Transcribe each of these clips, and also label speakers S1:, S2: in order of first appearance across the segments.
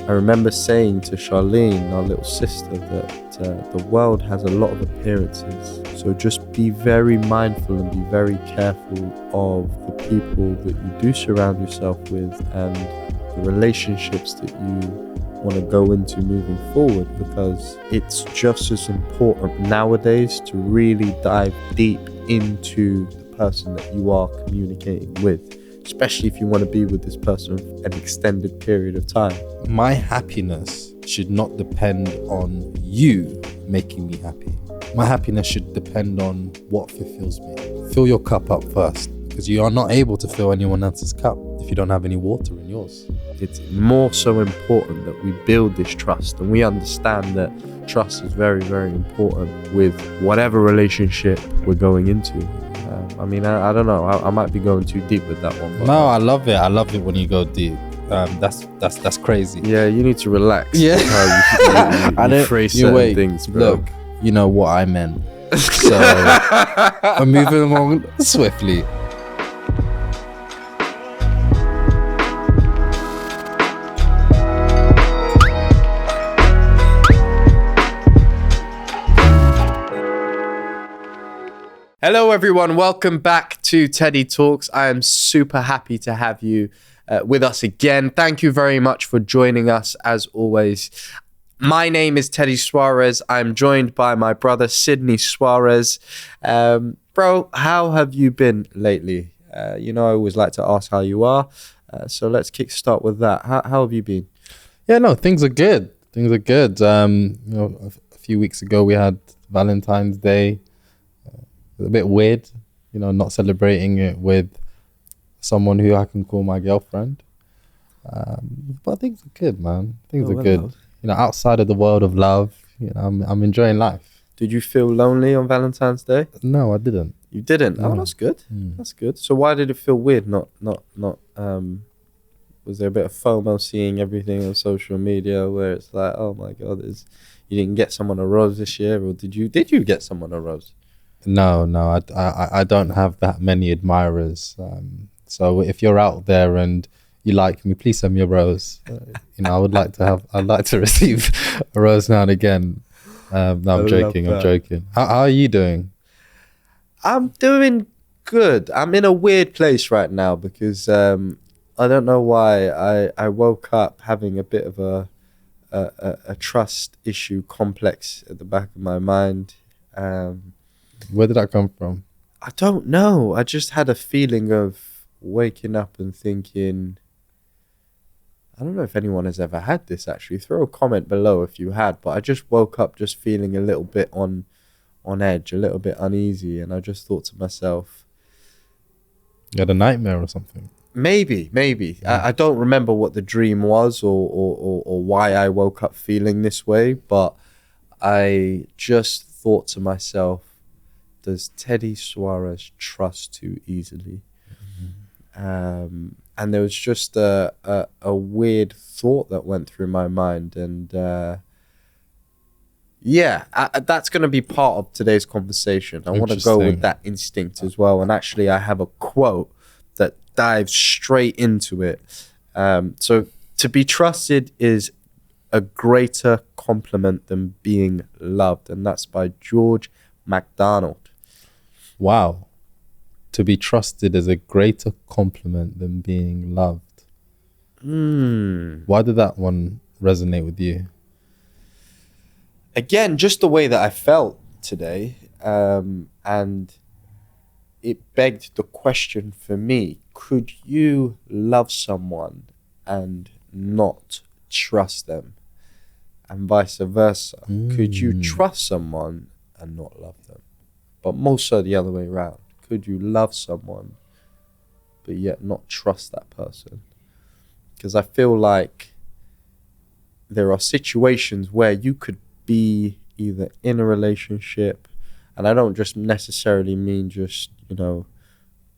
S1: I remember saying to Charlene, our little sister, that the world has a lot of appearances. So just be very mindful and be very careful of the people that you do surround yourself with and the relationships that you want to go into moving forward, because it's just as important nowadays to really dive deep into the person that you are communicating with, especially if you want to be with this person for an extended period of time.
S2: My happiness should not depend on you making me happy. My happiness should depend on what fulfills me. Fill your cup up first, because you are not able to fill anyone else's cup if you don't have any water in yours.
S1: It's more so important that we build this trust, and we understand that trust is very, very important with whatever relationship we're going into. I don't know. I might be going too deep with that one. But
S2: no, I love it. I love it when you go deep. That's crazy.
S1: Yeah, you need to relax.
S2: Yeah,
S1: you phrase certain things, bro.
S2: Look, you know what I meant. So I'm moving along swiftly.
S1: Hello everyone, welcome back to Teddy Talks. I am super happy to have you with us again. Thank you very much for joining us as always. My name is Teddy Suarez. I'm joined by my brother Sydney Suarez. Bro, how have you been lately? I always like to ask how you are. So let's kickstart with that. How have you been?
S2: Yeah, no, things are good. A few weeks ago we had Valentine's Day. A bit weird, not celebrating it with someone who I can call my girlfriend. But things are good, man. Things are good. Outside of the world of love, I'm enjoying life.
S1: Did you feel lonely on Valentine's Day?
S2: No, I didn't.
S1: You didn't?
S2: No.
S1: Oh, that's good. That's good. So why did it feel weird? Not. Was there a bit of FOMO seeing everything on social media where it's like, oh my God, you didn't get someone a rose this year, or did you get someone a rose?
S2: No, I don't have that many admirers. So if you're out there and you like me, please send me a rose. I'd like to receive a rose now and again. No, I'm joking. How are you doing?
S1: I'm doing good. I'm in a weird place right now because I don't know why. I woke up having a bit of a trust issue complex at the back of my mind.
S2: Where did that come from?
S1: I don't know. I just had a feeling of waking up and thinking, I don't know if anyone has ever had this actually. Throw a comment below if you had, but I just woke up just feeling a little bit on edge, a little bit uneasy, and I just thought to myself,
S2: you had a nightmare or something?
S1: Maybe. Yeah. I don't remember what the dream was or why I woke up feeling this way, but I just thought to myself, does Teddy Suarez trust too easily? Mm-hmm. And there was just a weird thought that went through my mind. And that's going to be part of today's conversation. I want to go with that instinct as well. And actually, I have a quote that dives straight into it. So to be trusted is a greater compliment than being loved. And that's by George MacDonald.
S2: Wow. To be trusted is a greater compliment than being loved. Why did that one resonate with you?
S1: Again, just the way that I felt today. And it begged the question for me, could you love someone and not trust them? And vice versa. Could you trust someone and not love them? But more so the other way around. Could you love someone but yet not trust that person? Because I feel like there are situations where you could be either in a relationship, and I don't just necessarily mean just,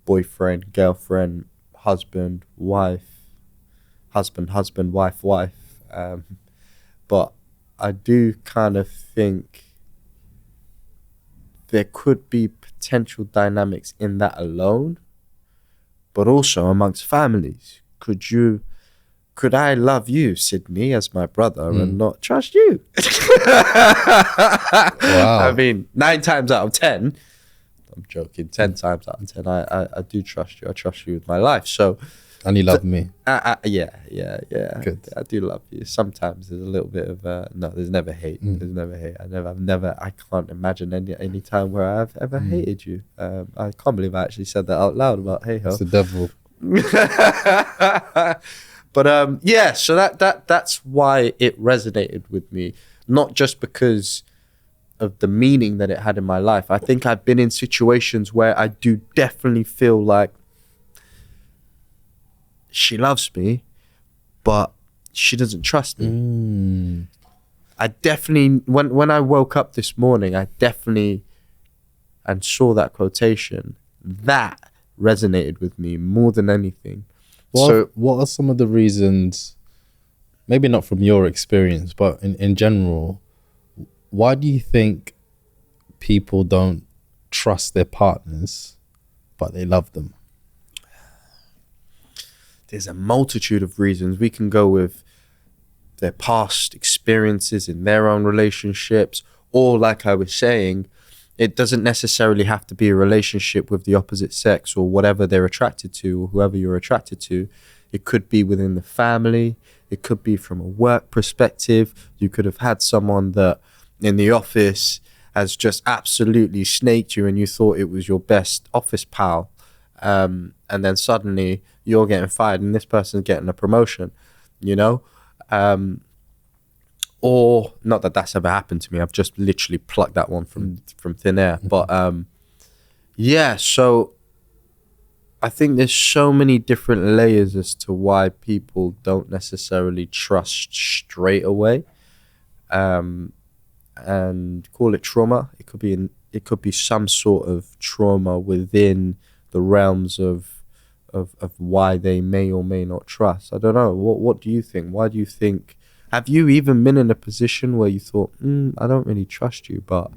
S1: boyfriend, girlfriend, husband, wife, wife. But I do kind of think there could be potential dynamics in that alone, but also amongst families. Could you could I love you, Sydney, as my brother and not trust you?
S2: Wow.
S1: I mean, 9 times out of 10, I'm joking, 10 times out of 10, I do trust you. I trust you with my life. So,
S2: And you love me.
S1: yeah.
S2: Good.
S1: I do love you. Sometimes there's a little bit of no. There's never hate. There's never hate. I can't imagine any time where I've ever hated you. I can't believe I actually said that out loud about hey ho.
S2: It's the devil.
S1: But yeah. So that's why it resonated with me, not just because of the meaning that it had in my life. I think I've been in situations where I do definitely feel like she loves me, but she doesn't trust me. I definitely, when I woke up this morning, I definitely, and saw that quotation, that resonated with me more than anything.
S2: What are some of the reasons, maybe not from your experience, but in general, why do you think people don't trust their partners, but they love them?
S1: There's a multitude of reasons. We can go with their past experiences in their own relationships, or like I was saying, it doesn't necessarily have to be a relationship with the opposite sex or whatever they're attracted to or whoever you're attracted to. It could be within the family. It could be from a work perspective. You could have had someone that in the office has just absolutely snaked you and you thought it was your best office pal. And then suddenly you're getting fired and this person's getting a promotion, you know? Or not that that's ever happened to me. I've just literally plucked that one from thin air. But yeah, so I think there's so many different layers as to why people don't necessarily trust straight away. And call it trauma. It could be some sort of trauma within the realms of why they may or may not trust. I don't know. What do you think? Why do you think? Have you even been in a position where you thought, I don't really trust you, but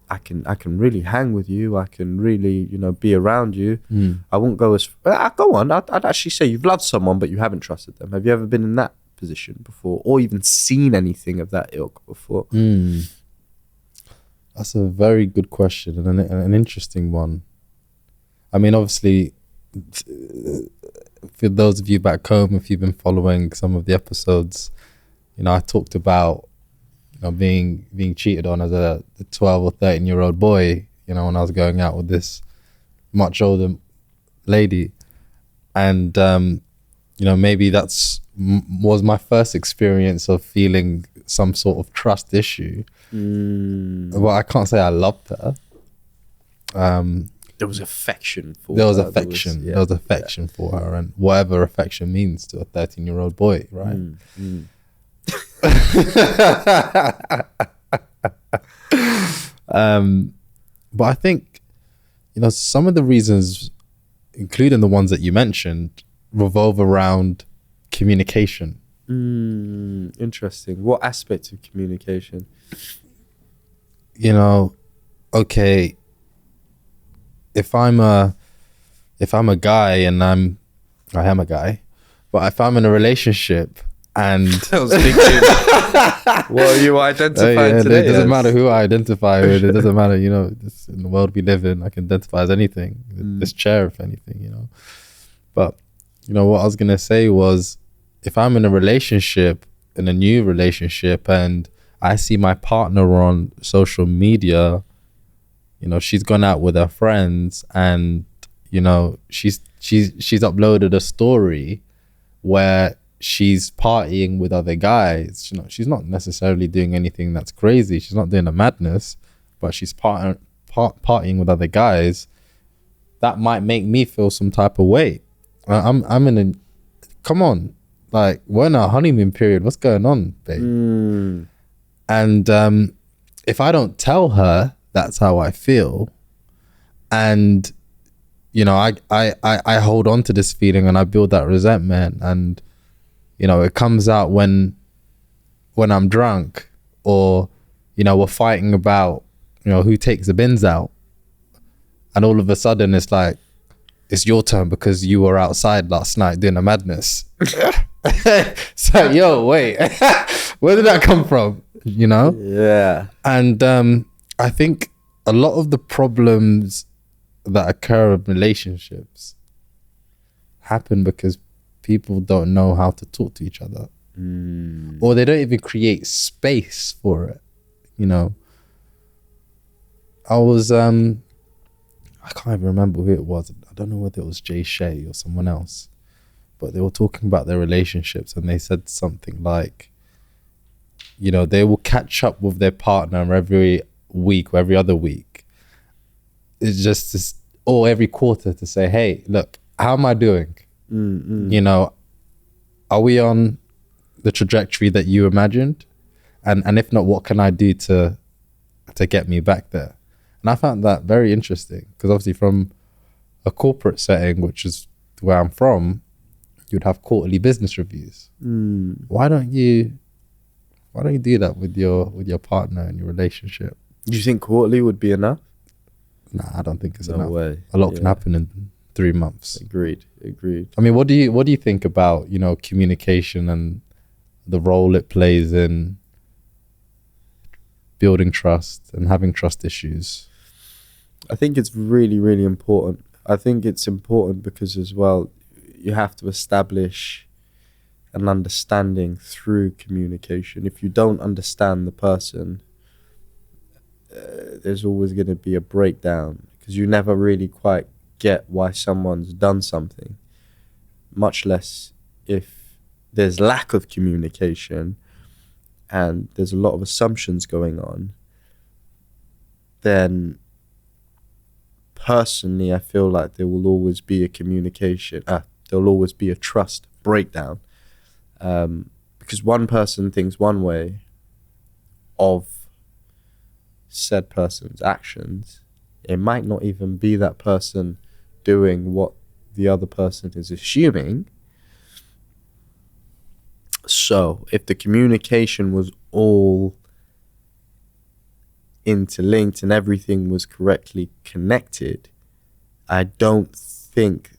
S1: I can really hang with you. I can really, be around you. I won't go as go on. I'd actually say you've loved someone, but you haven't trusted them. Have you ever been in that position before, or even seen anything of that ilk before?
S2: That's a very good question and an interesting one. I mean, obviously, for those of you back home, if you've been following some of the episodes, I talked about being cheated on as a 12 or 13-year-old boy, when I was going out with this much older lady. And maybe that's was my first experience of feeling some sort of trust issue. Well, I can't say I loved her.
S1: There was affection for her.
S2: There was affection for her, and whatever affection means to a 13-year-old boy, right? But I think, some of the reasons, including the ones that you mentioned, revolve around communication.
S1: Interesting. What aspects of communication?
S2: Okay, if I'm a guy and I am a guy, but if I'm in a relationship and
S1: I was thinking, what are you identifying today?
S2: It doesn't matter who I identify with. It doesn't matter, this, in the world we live in, I can identify as anything. This chair, if anything, But what I was gonna say was, if I'm in a relationship, in a new relationship, and I see my partner on social media, she's gone out with her friends, and she's uploaded a story where she's partying with other guys. She's not necessarily doing anything that's crazy. She's not doing a madness, but she's partying with other guys. That might make me feel some type of way. I'm in a, come on, like, we're in our honeymoon period. What's going on, babe? And if I don't tell her that's how I feel, and I hold on to this feeling and I build that resentment, and it comes out when I'm drunk, or we're fighting about who takes the bins out, and all of a sudden it's like it's your turn because you were outside last night doing a madness. It's like, yo, wait, where did that come from? You know?
S1: Yeah.
S2: And I think a lot of the problems that occur in relationships happen because people don't know how to talk to each other. Or they don't even create space for it. You know, I was I can't even remember who it was. I don't know whether it was Jay Shay or someone else, but they were talking about their relationships, and they said something like, you know, they will catch up with their partner every week or every other week. It's just this, or every quarter, to say, hey, look, how am I doing? You know, are we on the trajectory that you imagined? And if not, what can I do to get me back there? And I found that very interesting, because obviously from a corporate setting, which is where I'm from, you'd have quarterly business reviews. Why don't you do that with your partner and your relationship?
S1: Do you think quarterly would be enough?
S2: Nah, I don't think it's
S1: No
S2: enough.
S1: way.
S2: A lot can happen in 3 months.
S1: Agreed.
S2: I mean, what do you think about, you know, communication and the role it plays in building trust and having trust issues?
S1: I think it's really, really important. I think it's important because as well, you have to establish an understanding through communication. If you don't understand the person, there's always going to be a breakdown, because you never really quite get why someone's done something, much less if there's lack of communication and there's a lot of assumptions going on. Then personally, I feel like there will always be a there'll always be a trust breakdown, because one person thinks one way of said person's actions. It might not even be that person doing what the other person is assuming. So if the communication was all interlinked and everything was correctly connected, I don't think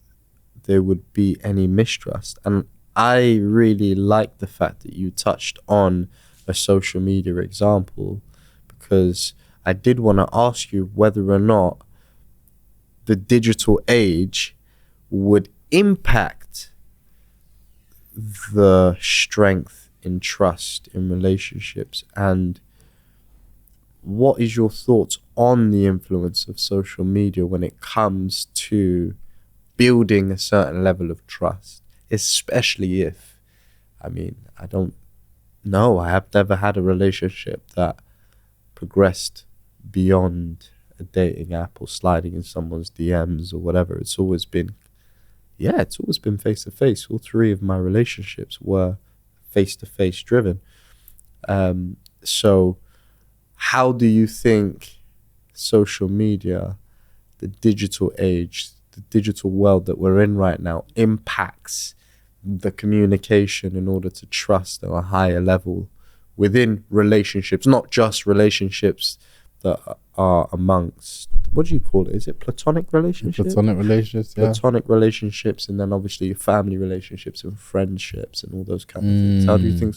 S1: there would be any mistrust. And I really like the fact that you touched on a social media example, because I did want to ask you whether or not the digital age would impact the strength in trust in relationships, and what is your thoughts on the influence of social media when it comes to building a certain level of trust, especially if, I mean, I don't know, I have never had a relationship that progressed beyond a dating app or sliding in someone's DMs or whatever. It's always been face to face. All three of my relationships were face to face driven. So how do you think social media, the digital age, the digital world that we're in right now, impacts the communication in order to trust at a higher level within relationships, not just relationships that are amongst, what do you call it? Is it platonic relationships?
S2: Platonic relationships, yeah.
S1: Platonic relationships, and then obviously your family relationships and friendships and all those kind of things. How do you think?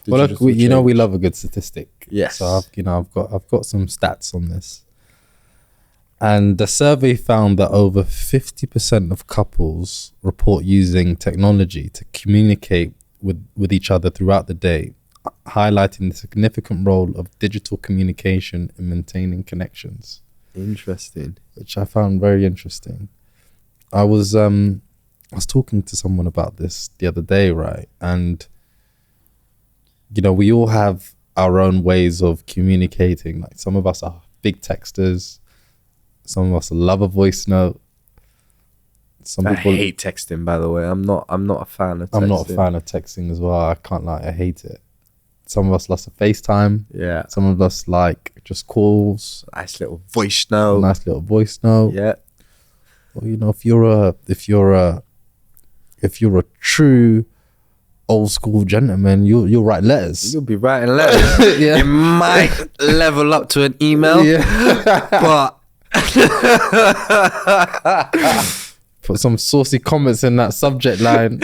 S2: Well, look, we love a good statistic.
S1: Yes.
S2: So I've got some stats on this, and the survey found that over 50% of couples report using technology to communicate with each other throughout the day, highlighting the significant role of digital communication in maintaining connections.
S1: Interesting.
S2: Which I found very interesting. I was talking to someone about this the other day, right? And you know, we all have our own ways of communicating. Like, some of us are big texters, some of us love a voice note.
S1: I hate texting, by the way. I'm not a fan of texting.
S2: I'm not a fan of texting as well. I can't lie, I hate it. Some of us like to FaceTime.
S1: Yeah.
S2: Some of us like just calls.
S1: Nice little voice note.
S2: Yeah. Well, you know, if you're a true old school gentleman, you'll write letters.
S1: You'll be writing letters.
S2: Yeah.
S1: It might level up to an email.
S2: Yeah.
S1: But
S2: put some saucy comments in that subject line.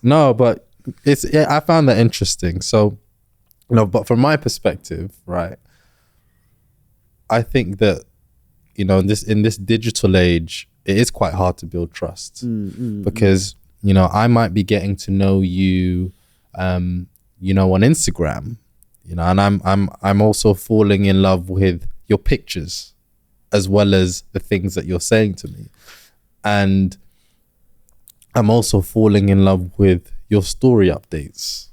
S2: No, but I found that interesting. So, but from my perspective, right, I think that, in this digital age, it is quite hard to build trust because, I might be getting to know you, on Instagram, and I'm also falling in love with your pictures as well as the things that you're saying to me. And I'm also falling in love with your story updates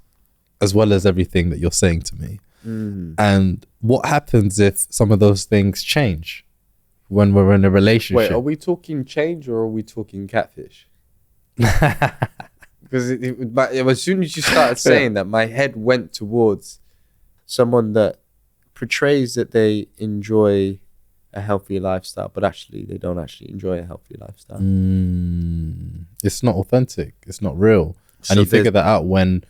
S2: as well as everything that you're saying to me. And what happens if some of those things change when we're in a relationship?
S1: Wait, are we talking change or are we talking catfish? Because as soon as you started saying that, my head went towards someone that portrays that they enjoy a healthy lifestyle, but actually they don't actually enjoy a healthy lifestyle.
S2: It's not authentic. It's not real. And you figure that out when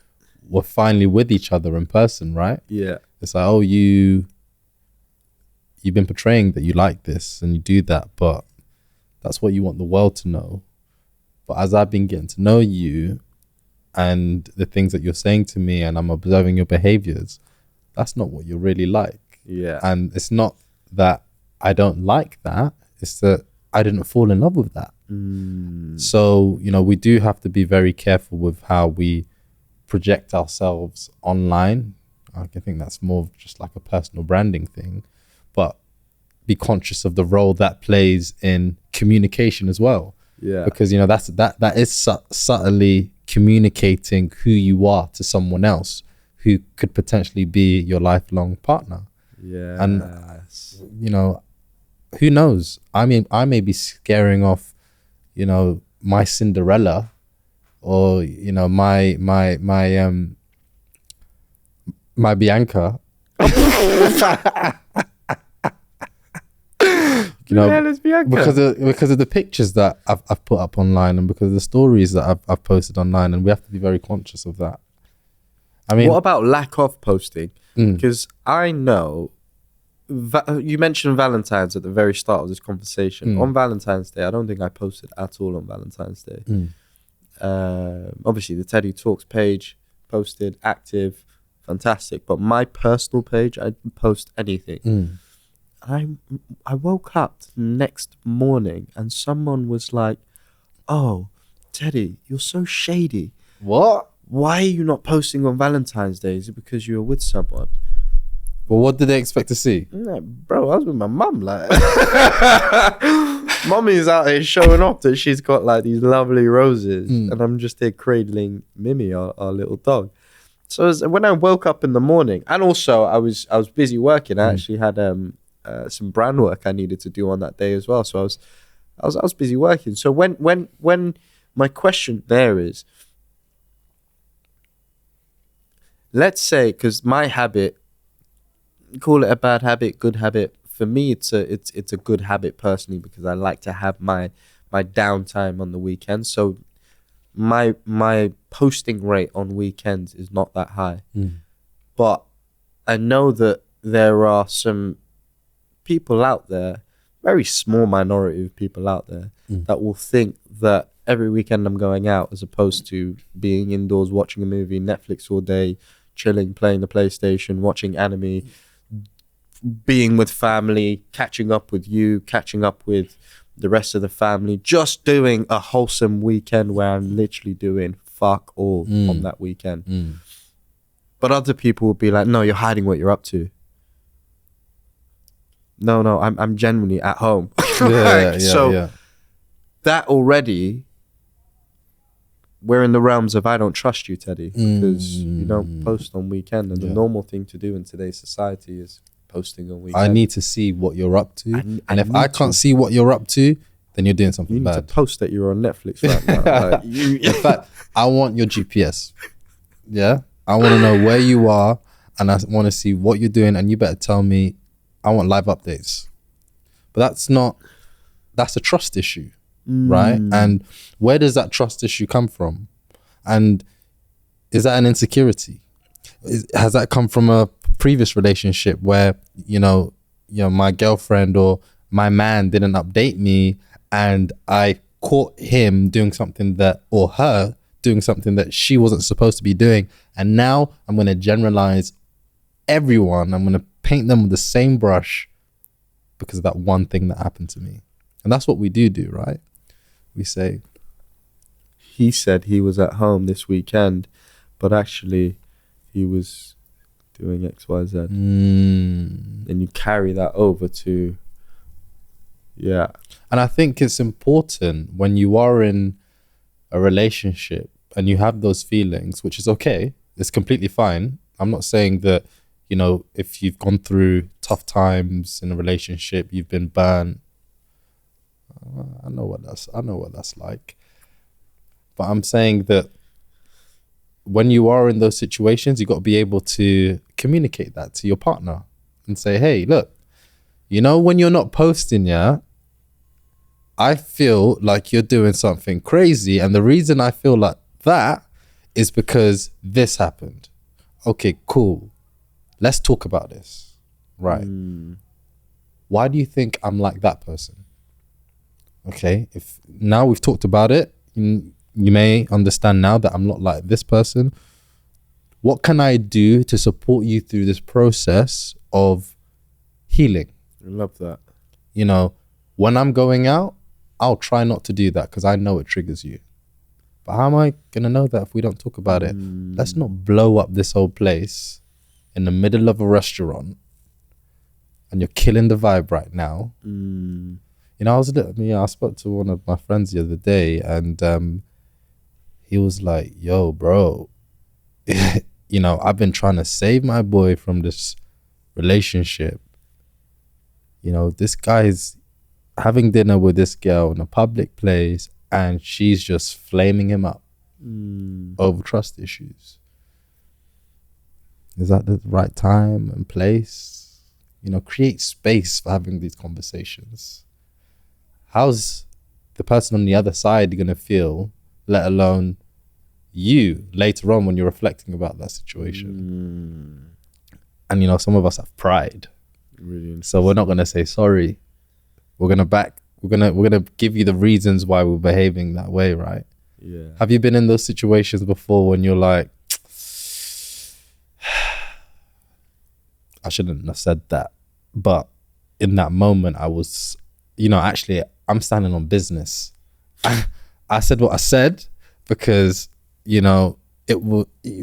S2: we're finally with each other in person, right?
S1: Yeah.
S2: It's like, oh, you've been portraying that you like this and you do that, but that's what you want the world to know. But as I've been getting to know you and the things that you're saying to me and I'm observing your behaviors, that's not what you're really like.
S1: Yeah.
S2: And it's not that I don't like that. It's that I didn't fall in love with that. So, we do have to be very careful with how we project ourselves online. I think that's more of just like a personal branding thing, but be conscious of the role that plays in communication as well.
S1: Yeah.
S2: Because, that is subtly communicating who you are to someone else who could potentially be your lifelong partner.
S1: Yeah.
S2: And, who knows? I mean, I may be scaring off, my Cinderella or, my Bianca. Because of the pictures that I've put up online and because of the stories that I've posted online, and we have to be very conscious of that. I mean,
S1: what about lack of posting? Because I know you mentioned Valentine's at the very start of this conversation. On Valentine's Day, I don't think I posted at all on Valentine's Day. Obviously, the Teddy Talks page posted, active, fantastic. But my personal page, I didn't post anything. I woke up the next morning and someone was like, "Oh, Teddy, you're so shady.
S2: What?
S1: Why are you not posting on Valentine's Day? Is it because you were with someone?"
S2: Well, what did they expect to see?
S1: Yeah, bro, I was with my mum. Like, Mummy's out here showing off that she's got like these lovely roses, and I'm just here cradling Mimi, our little dog. So when I woke up in the morning, and also I was busy working. I actually had some brand work I needed to do on that day as well. So I was busy working. So when my question there is, let's say, because my habit, call it a bad habit, good habit. For me, it's a good habit personally because I like to have my downtime on the weekends. So my posting rate on weekends is not that high. But I know that there are some people out there, very small minority of people out there, that will think that every weekend I'm going out as opposed to being indoors watching a movie, Netflix all day, chilling, playing the PlayStation, watching anime, being with family, catching up with you, catching up with the rest of the family, just doing a wholesome weekend where I'm literally doing fuck all on that weekend. But other people will be like, no, you're hiding what you're up to. No, I'm genuinely at home. That already, we're in the realms of I don't trust you, Teddy, because you don't post on weekend, and the normal thing to do in today's society is posting on weekend.
S2: I need to see what you're up to, and if I can't see what you're up to, then you're doing something bad.
S1: You need to post that you're on Netflix right now. Like,
S2: in fact, I want your GPS. Yeah, I want to know where you are, and I want to see what you're doing, and you better tell me. I want live updates. But that's a trust issue, right? And where does that trust issue come from? And is that an insecurity? Has that come from a previous relationship where, my girlfriend or my man didn't update me and I caught him doing something that, or her doing something that she wasn't supposed to be doing. And now I'm going to generalize everyone. I'm going to paint them with the same brush because of that one thing that happened to me. And that's what we do, right? We say,
S1: he said he was at home this weekend, but actually he was doing X, Y, Z. And you carry that over to, yeah.
S2: And I think it's important when you are in a relationship and you have those feelings, which is okay. It's completely fine. I'm not saying that, you know, if you've gone through tough times in a relationship, you've been burnt. I know what that's like. But I'm saying that when you are in those situations, you've got to be able to communicate that to your partner and say, hey, look, you know, when you're not posting, yeah, I feel like you're doing something crazy. And the reason I feel like that is because this happened. Okay, cool. Let's talk about this. Right. Why do you think I'm like that person? Okay, if now we've talked about it, you may understand now that I'm not like this person. What can I do to support you through this process of healing?
S1: I love that.
S2: You know, when I'm going out, I'll try not to do that because I know it triggers you. But how am I going to know that if we don't talk about it? Let's not blow up this whole place in the middle of a restaurant and you're killing the vibe right now. You know, I spoke to one of my friends the other day and he was like, yo, bro, you know, I've been trying to save my boy from this relationship. You know, this guy's having dinner with this girl in a public place and she's just flaming him up over trust issues. Is that the right time and place? You know, create space for having these conversations. How's the person on the other side going to feel, let alone you later on when you're reflecting about that situation? And, you know, some of us have pride.
S1: Really,
S2: so we're not going to say sorry. We're going to give you the reasons why we're behaving that way, right?
S1: Yeah.
S2: Have you been in those situations before when you're like, I shouldn't have said that, but in that moment I was, you know, actually I'm standing on business. I said what I said because, you know,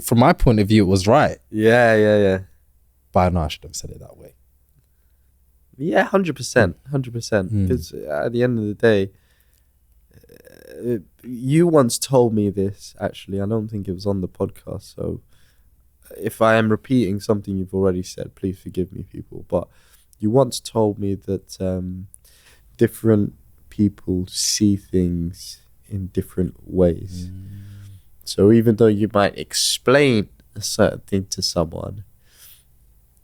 S2: from my point of view, it was right.
S1: Yeah.
S2: But I know I should have said it that way.
S1: Yeah, 100%. Because at the end of the day, you once told me this, actually. I don't think it was on the podcast. So if I am repeating something you've already said, please forgive me, people. But you once told me that different people see things in different ways. So even though you might explain a certain thing to someone,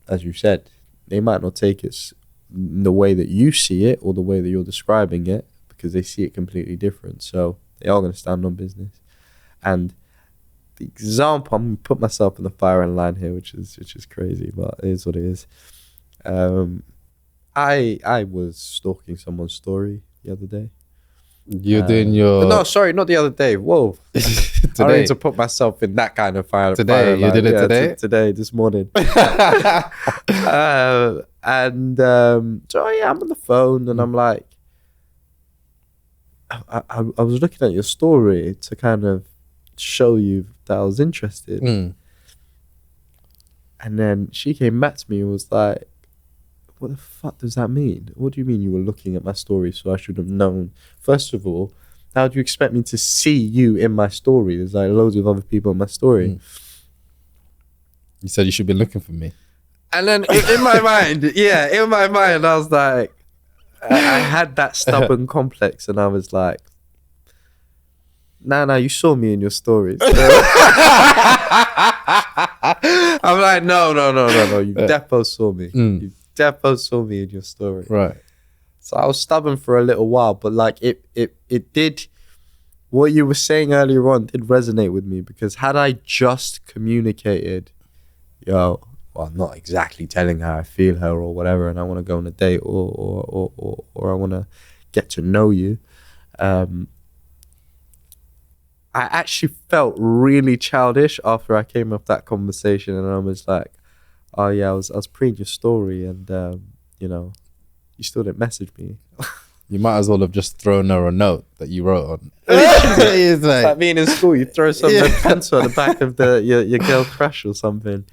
S1: as you said, they might not take it the way that you see it or the way that you're describing it because they see it completely different. So they are going to stand on business. And the example, I'm going to put myself in the firing line here, which is crazy, but it is what it is. I was stalking someone's story the other day.
S2: You're doing your...
S1: No, sorry, not the other day. Whoa. I don't need to put myself in that kind of fire.
S2: Today, you did it today?
S1: Today, this morning. So yeah, I'm on the phone and I'm like, I was looking at your story to kind of show you that I was interested. And then she came back to me and was like, what the fuck does that mean? What do you mean you were looking at my story so I should have known? First of all, how do you expect me to see you in my story? There's like loads of other people in my story.
S2: You said you should be looking for me.
S1: And then in my mind, I was like, I had that stubborn complex and I was like, nah, you saw me in your stories. I'm like, no, you defo saw me. You defo saw me in your story.
S2: Right.
S1: So I was stubborn for a little while, but like it did, what you were saying earlier on did resonate with me because had I just communicated, well, not exactly telling her I feel her or whatever and I want to go on a date or I want to get to know you, I actually felt really childish after I came off that conversation, and I was like, "Oh yeah, I was pre your story, and you know, you still didn't message me."
S2: You might as well have just thrown her a note that you wrote on.
S1: It's like being in school, you throw some red pencil at the back of your girl crush or something.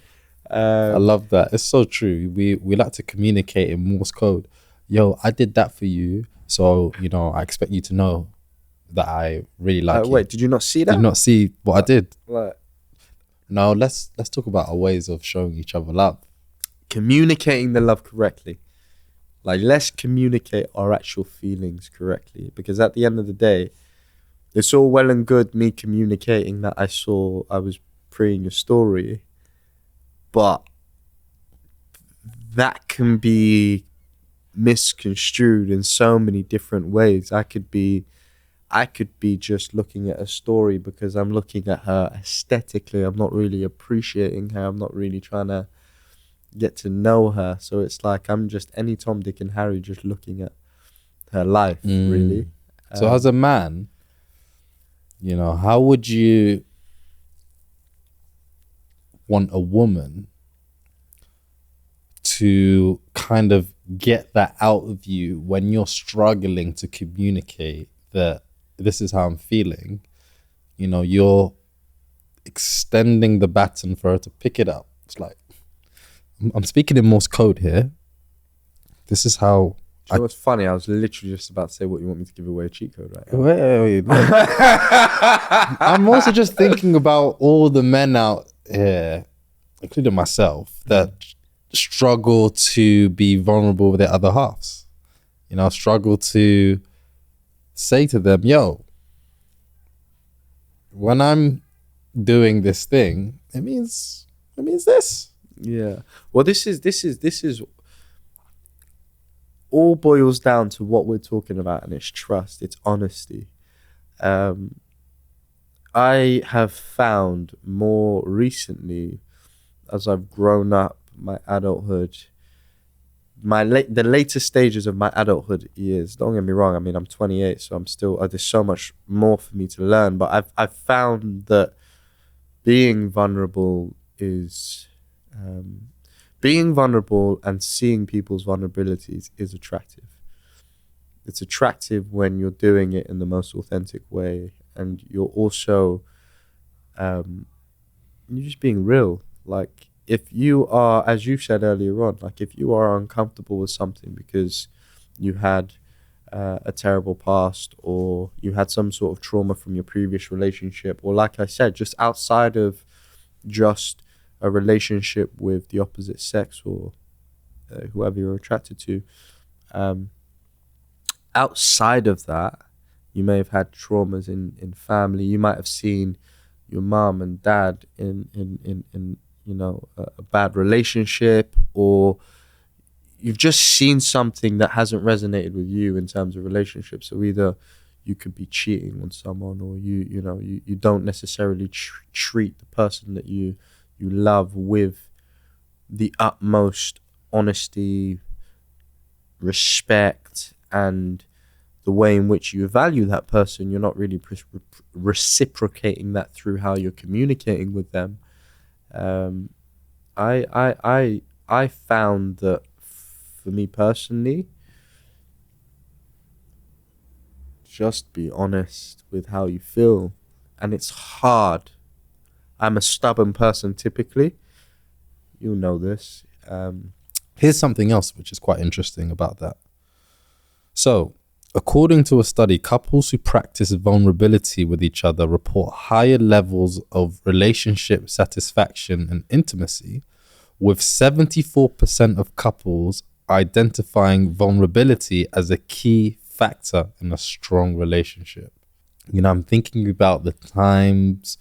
S2: I love that. It's so true. We like to communicate in Morse code. Yo, I did that for you, so I expect you to know that I really like you.
S1: Wait, did you not see that?
S2: Did you not see what I did?
S1: Like,
S2: No, let's talk about our ways of showing each other love.
S1: communicating the love correctly. Like, let's communicate our actual feelings correctly, because at the end of the day, it's all well and good me communicating that I was pre-ing your story, but that can be misconstrued in so many different ways. I could be just looking at a story because I'm looking at her aesthetically. I'm not really appreciating her. I'm not really trying to get to know her. So it's like I'm just any Tom, Dick and Harry just looking at her life, really.
S2: So as a man, how would you want a woman to kind of get that out of you when you're struggling to communicate that this is how I'm feeling? You're extending the baton for her to pick it up. It's like, I'm speaking in Morse code here. This is how.
S1: Do you know what's funny? I was literally just about to say, what, you want me to give away a cheat code right now?
S2: Wait. I'm also just thinking about all the men out here, including myself, that struggle to be vulnerable with their other halves. Struggle to say to them, yo, when I'm doing this thing, it means this.
S1: Yeah. Well, this is all boils down to what we're talking about, and it's trust, it's honesty. I have found more recently, as I've grown up, my adulthood, the later stages of my adulthood years. Don't get me wrong. I mean, I'm 28, so I'm still. There's so much more for me to learn. But I've found that being vulnerable is, being vulnerable and seeing people's vulnerabilities is attractive. It's attractive when you're doing it in the most authentic way, and you're also, you're just being real. Like, if you are, as you said earlier on, like if you are uncomfortable with something because you had a terrible past, or you had some sort of trauma from your previous relationship, or like I said, just outside of just a relationship with the opposite sex or whoever you're attracted to, outside of that, you may have had traumas in family. You might have seen your mom and dad in a bad relationship, or you've just seen something that hasn't resonated with you in terms of relationships. So either you could be cheating on someone, or you don't necessarily treat the person that you love with the utmost honesty, respect, and the way in which you value that person. You're not really reciprocating that through how you're communicating with them. I found that for me personally, just be honest with how you feel, and it's hard. I'm a stubborn person typically. You'll know this.
S2: Here's something else which is quite interesting about that. So, according to a study, couples who practice vulnerability with each other report higher levels of relationship satisfaction and intimacy, with 74% of couples identifying vulnerability as a key factor in a strong relationship. I'm thinking about the times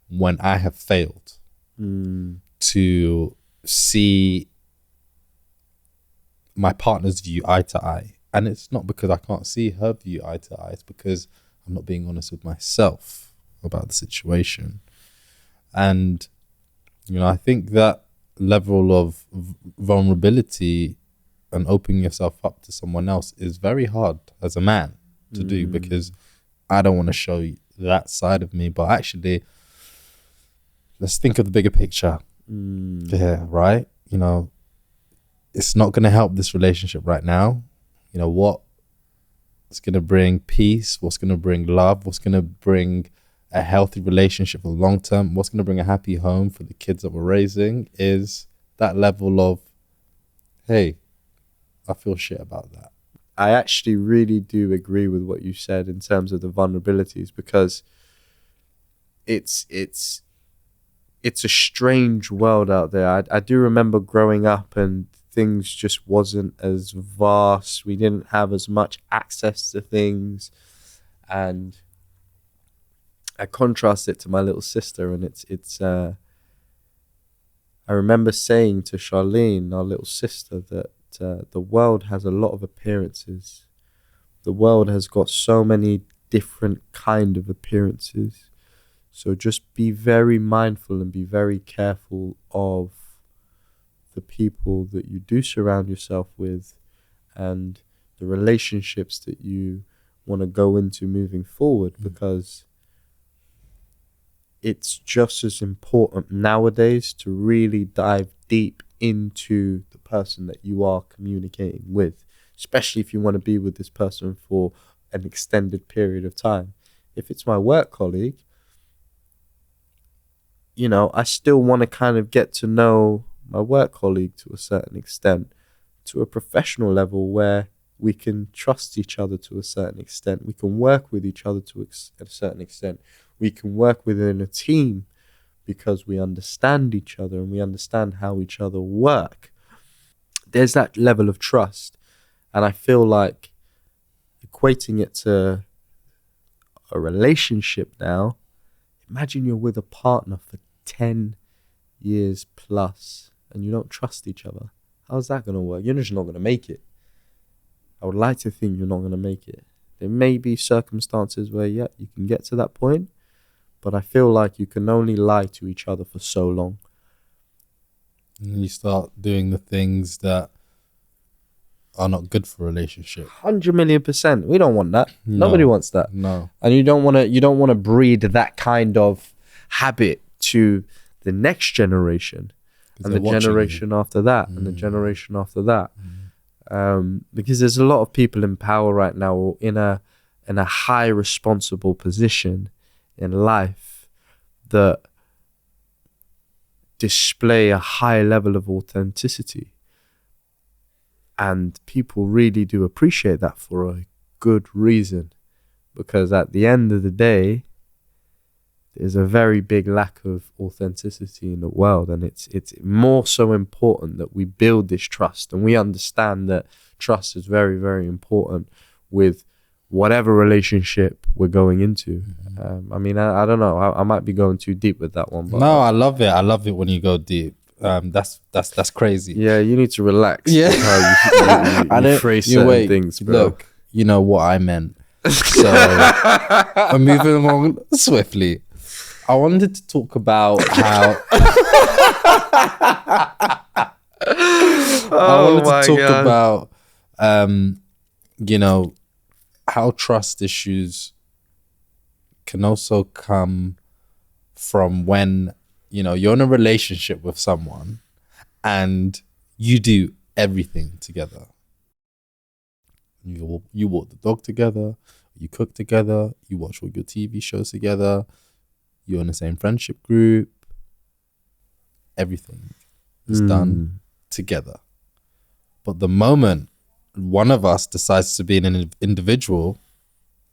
S2: when I have failed to see my partner's view eye to eye. And it's not because I can't see her view eye to eye. It's because I'm not being honest with myself about the situation. And, I think that level of vulnerability and opening yourself up to someone else is very hard as a man to do, because I don't want to show that side of me. But actually, let's think of the bigger picture. Yeah, right? You know, it's not going to help this relationship right now. You know, what's going to bring peace? What's going to bring love? What's going to bring a healthy relationship for the long term? What's going to bring a happy home for the kids that we're raising is that level of, hey, I feel shit about that.
S1: I actually really do agree with what you said in terms of the vulnerabilities, because it's a strange world out there. I do remember growing up and things just wasn't as vast. We didn't have as much access to things. And I contrast it to my little sister, and I remember saying to Charlene, our little sister, that the world has a lot of appearances. The world has got so many different kind of appearances. So just be very mindful and be very careful of the people that you do surround yourself with and the relationships that you want to go into moving forward, because it's just as important nowadays to really dive deep into the person that you are communicating with, especially if you want to be with this person for an extended period of time. If it's my work colleague, you know, I still want to kind of get to know my work colleague to a certain extent, to a professional level where we can trust each other to a certain extent. We can work with each other to a certain extent. We can work within a team because we understand each other and we understand how each other work. There's that level of trust. And I feel like equating it to a relationship now, imagine you're with a partner for 10 years plus and you don't trust each other. How's that going to work? You're just not going to make it. I would like to think you're not going to make it. There may be circumstances where, yeah, you can get to that point, but I feel like you can only lie to each other for so long.
S2: And you start doing the things that are not good for a relationship.
S1: 100,000,000%. We don't want that. No. Nobody wants that.
S2: No.
S1: And you don't want to breed that kind of habit to the next generation and the generation after that and the generation after that. Because there's a lot of people in power right now in a high responsible position in life that display a high level of authenticity. And people really do appreciate that for a good reason. Because at the end of the day, there's a very big lack of authenticity in the world. And it's more so important that we build this trust. And we understand that trust is very, very important with whatever relationship we're going into. I mean, I don't know. I might be going too deep with that one. But
S2: no, I love it. I love it when you go deep. That's crazy.
S1: Yeah, you need to relax.
S2: Yeah.
S1: How you phrase certain things, bro.
S2: Look, you know what I meant. So I'm moving along swiftly. I wanted to talk about how about you know, how trust issues can also come from when, you know, you're in a relationship with someone and you do everything together. You walk the dog together, you cook together, you watch all your TV shows together, you're in the same friendship group. Everything is done together. But the moment one of us decides to be an individual,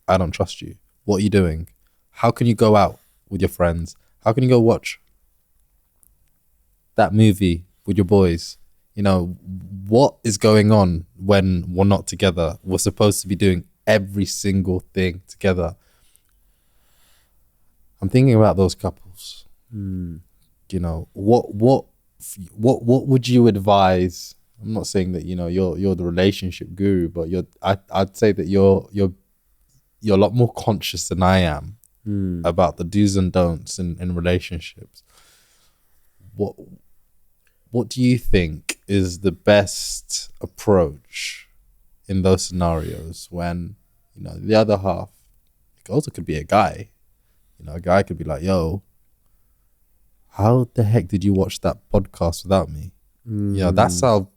S2: I don't trust you. What are you doing? How can you go out with your friends? How can you go watch that movie with your boys? You know, what is going on when we're not together? We're supposed to be doing every single thing together. I'm thinking about those couples. You know, what would you advise? I'm not saying that, you know, you're the relationship guru, but I'd say that you're a lot more conscious than I am about the do's and don'ts in relationships. What do you think is the best approach in those scenarios when, you know, the other half, it also could be a guy, You know, a guy could be like, yo, how the heck did you watch that podcast without me? You know, that's our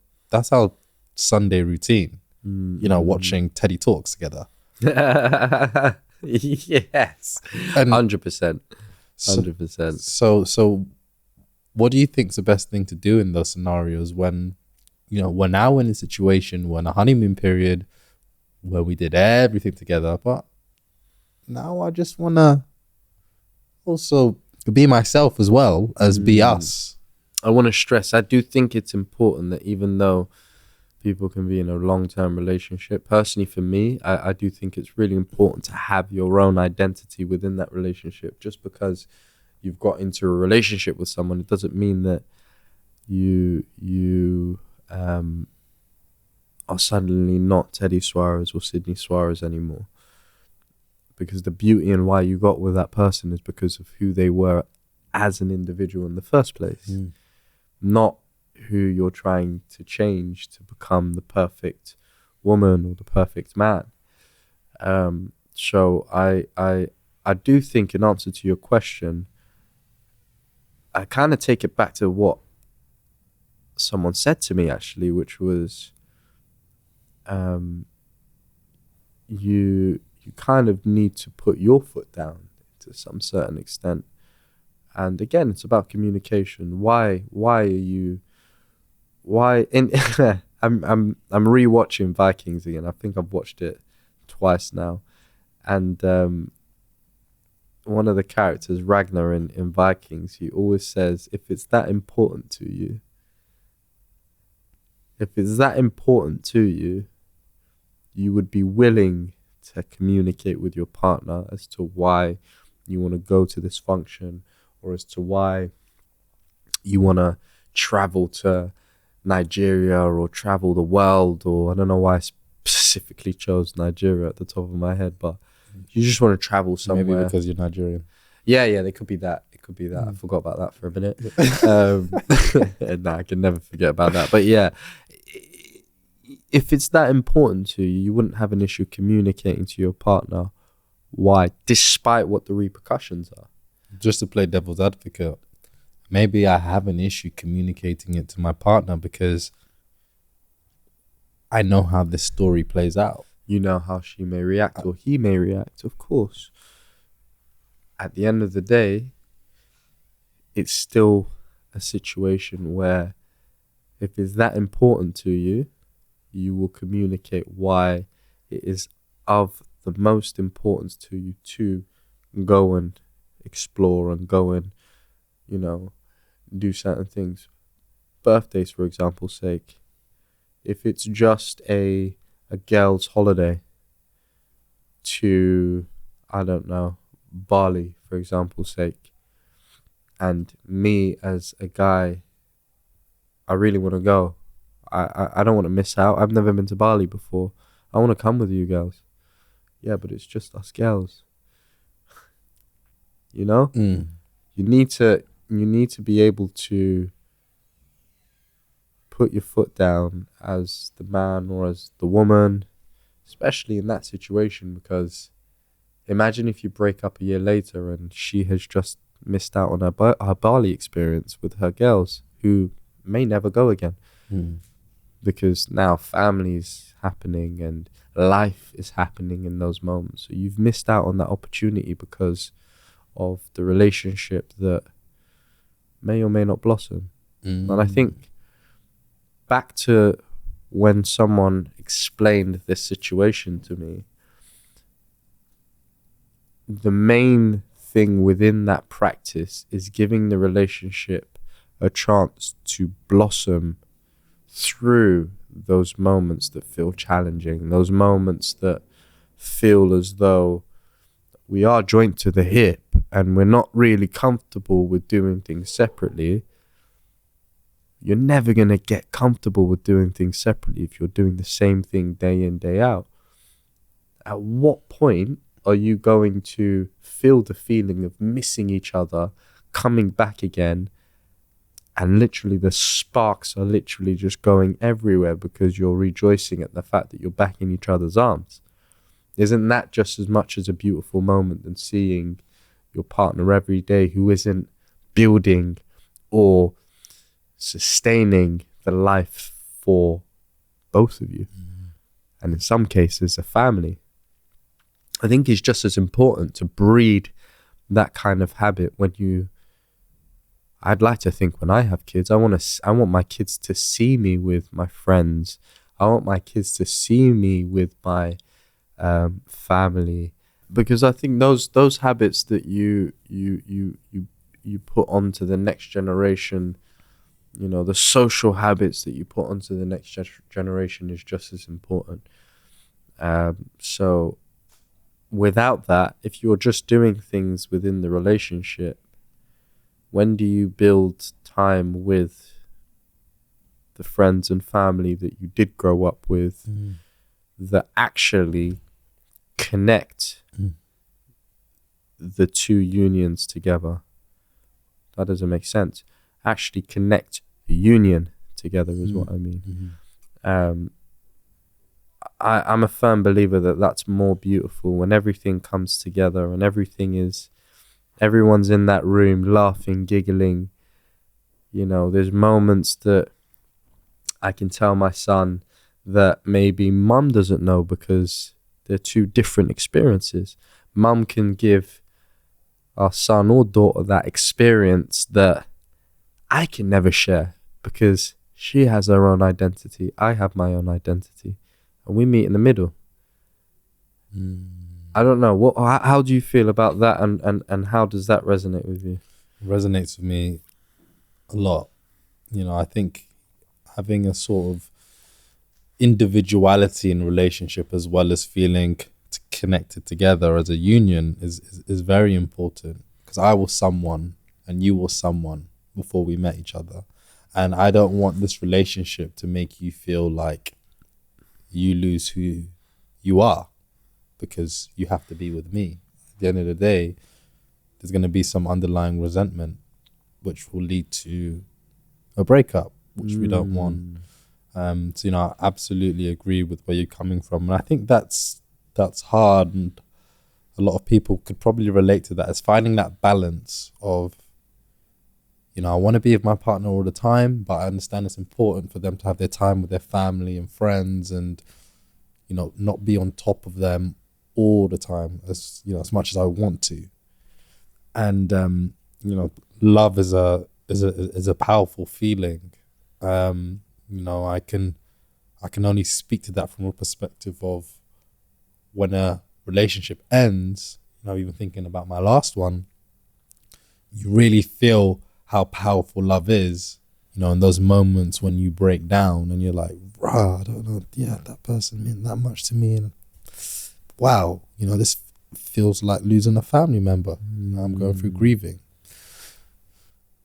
S2: Sunday routine. You know, watching Teddy Talks together.
S1: Yes,
S2: And
S1: 100%. 100%.
S2: so what do you think's the best thing to do in those scenarios when, you know, we're now in a situation, we're in a honeymoon period where we did everything together, but now I just want to also be myself as well as be us.
S1: I want to stress, I do think it's important that even though people can be in a long-term relationship, personally for me, I do think it's really important to have your own identity within that relationship. Just because you've got into a relationship with someone, it doesn't mean that you are suddenly not Teddy Suarez or Sydney Suarez anymore. Because the beauty and why you got with that person is because of who they were as an individual in the first place. Not who you're trying to change to become the perfect woman or the perfect man. So I do think, in answer to your question, I kind of take it back to what someone said to me actually, which was, you kind of need to put your foot down to some certain extent. And again, it's about communication. Why are you? Why in? I'm rewatching Vikings again. I think I've watched it twice now, and one of the characters, Ragnar in Vikings, he always says, if it's that important to you, you would be willing to communicate with your partner as to why you want to go to this function, or as to why you want to travel to Nigeria or travel the world, or I don't know why I specifically chose Nigeria at the top of my head, but you just want to travel somewhere.
S2: Maybe because you're Nigerian.
S1: Yeah, they could be that. It could be that. I forgot about that for a minute. Nah, I can never forget about that. But yeah, if it's that important to you, you wouldn't have an issue communicating to your partner why, despite what the repercussions are.
S2: Just to play devil's advocate, maybe I have an issue communicating it to my partner because I know how this story plays out.
S1: You know how she may react or he may react, of course. At the end of the day, it's still a situation where if it's that important to you, you will communicate why it is of the most importance to you to go and explore and go and, you know, do certain things. Birthdays, for example's sake. If it's just a girl's holiday to, I don't know, Bali, for example's sake, and me as a guy, I really want to go. I don't want to miss out. I've never been to Bali before. I want to come with you girls. Yeah, but it's just us girls. You know? You need to be able to put your foot down as the man or as the woman, especially in that situation, because imagine if you break up a year later and she has just missed out on her Bali experience with her girls who may never go again. Because now family's happening and life is happening in those moments. So you've missed out on that opportunity because of the relationship that may or may not blossom. And I think back to when someone explained this situation to me, the main thing within that practice is giving the relationship a chance to blossom through those moments that feel challenging, those moments that feel as though we are joined to the hip and we're not really comfortable with doing things separately. You're never going to get comfortable with doing things separately if you're doing the same thing day in, day out. At what point are you going to feel the feeling of missing each other, coming back again, and literally the sparks are literally just going everywhere because you're rejoicing at the fact that you're back in each other's arms? Isn't that just as much as a beautiful moment than seeing your partner every day who isn't building or sustaining the life for both of you, and in some cases a family. I think it's just as important to breed that kind of habit I'd like to think when I have kids, I want my kids to see me with my friends. I want my kids to see me with my family, because I think those habits that you put onto the next generation, the social habits that you put onto the next generation is just as important. So without that, if you're just doing things within the relationship, when do you build time with the friends and family that you did grow up with that actually connect the two unions together? That doesn't make sense. Actually connect the union together is what I mean. I'm a firm believer that that's more beautiful when everything comes together and everyone's in that room laughing, giggling. There's moments that I can tell my son that maybe mum doesn't know because they're two different experiences. Mum can give our son or daughter that experience that I can never share because she has her own identity. I have my own identity. And we meet in the middle. I don't know. How do you feel about that, and how does that resonate with you?
S2: It resonates with me a lot. I think having a sort of individuality in relationship as well as feeling connected together as a union is very important, because I was someone and you were someone before we met each other, and I don't want this relationship to make you feel like you lose who you are because you have to be with me. At the end of the day, there's going to be some underlying resentment which will lead to a breakup, which we don't want. So I absolutely agree with where you're coming from, and I think that's hard, and a lot of people could probably relate to that. It's finding that balance of, I want to be with my partner all the time, but I understand it's important for them to have their time with their family and friends, and not be on top of them all the time as much as I want to. And love is a powerful feeling. I can only speak to that from a perspective of when a relationship ends. Even thinking about my last one, you really feel how powerful love is, in those moments when you break down and you're like, I don't know, that person meant that much to me, and wow, this feels like losing a family member. I'm going through grieving.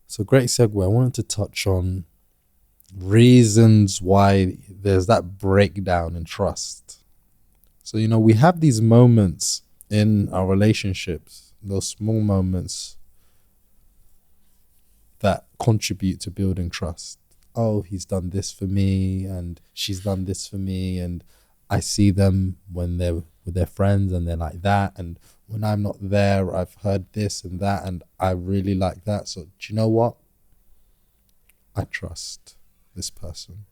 S2: So great segue. I wanted to touch on reasons why there's that breakdown in trust. So, we have these moments in our relationships, those small moments that contribute to building trust. Oh, he's done this for me and she's done this for me, and I see them when they're with their friends and they're like that, and when I'm not there, I've heard this and that, and I really like that. So do you know what? I trust this person.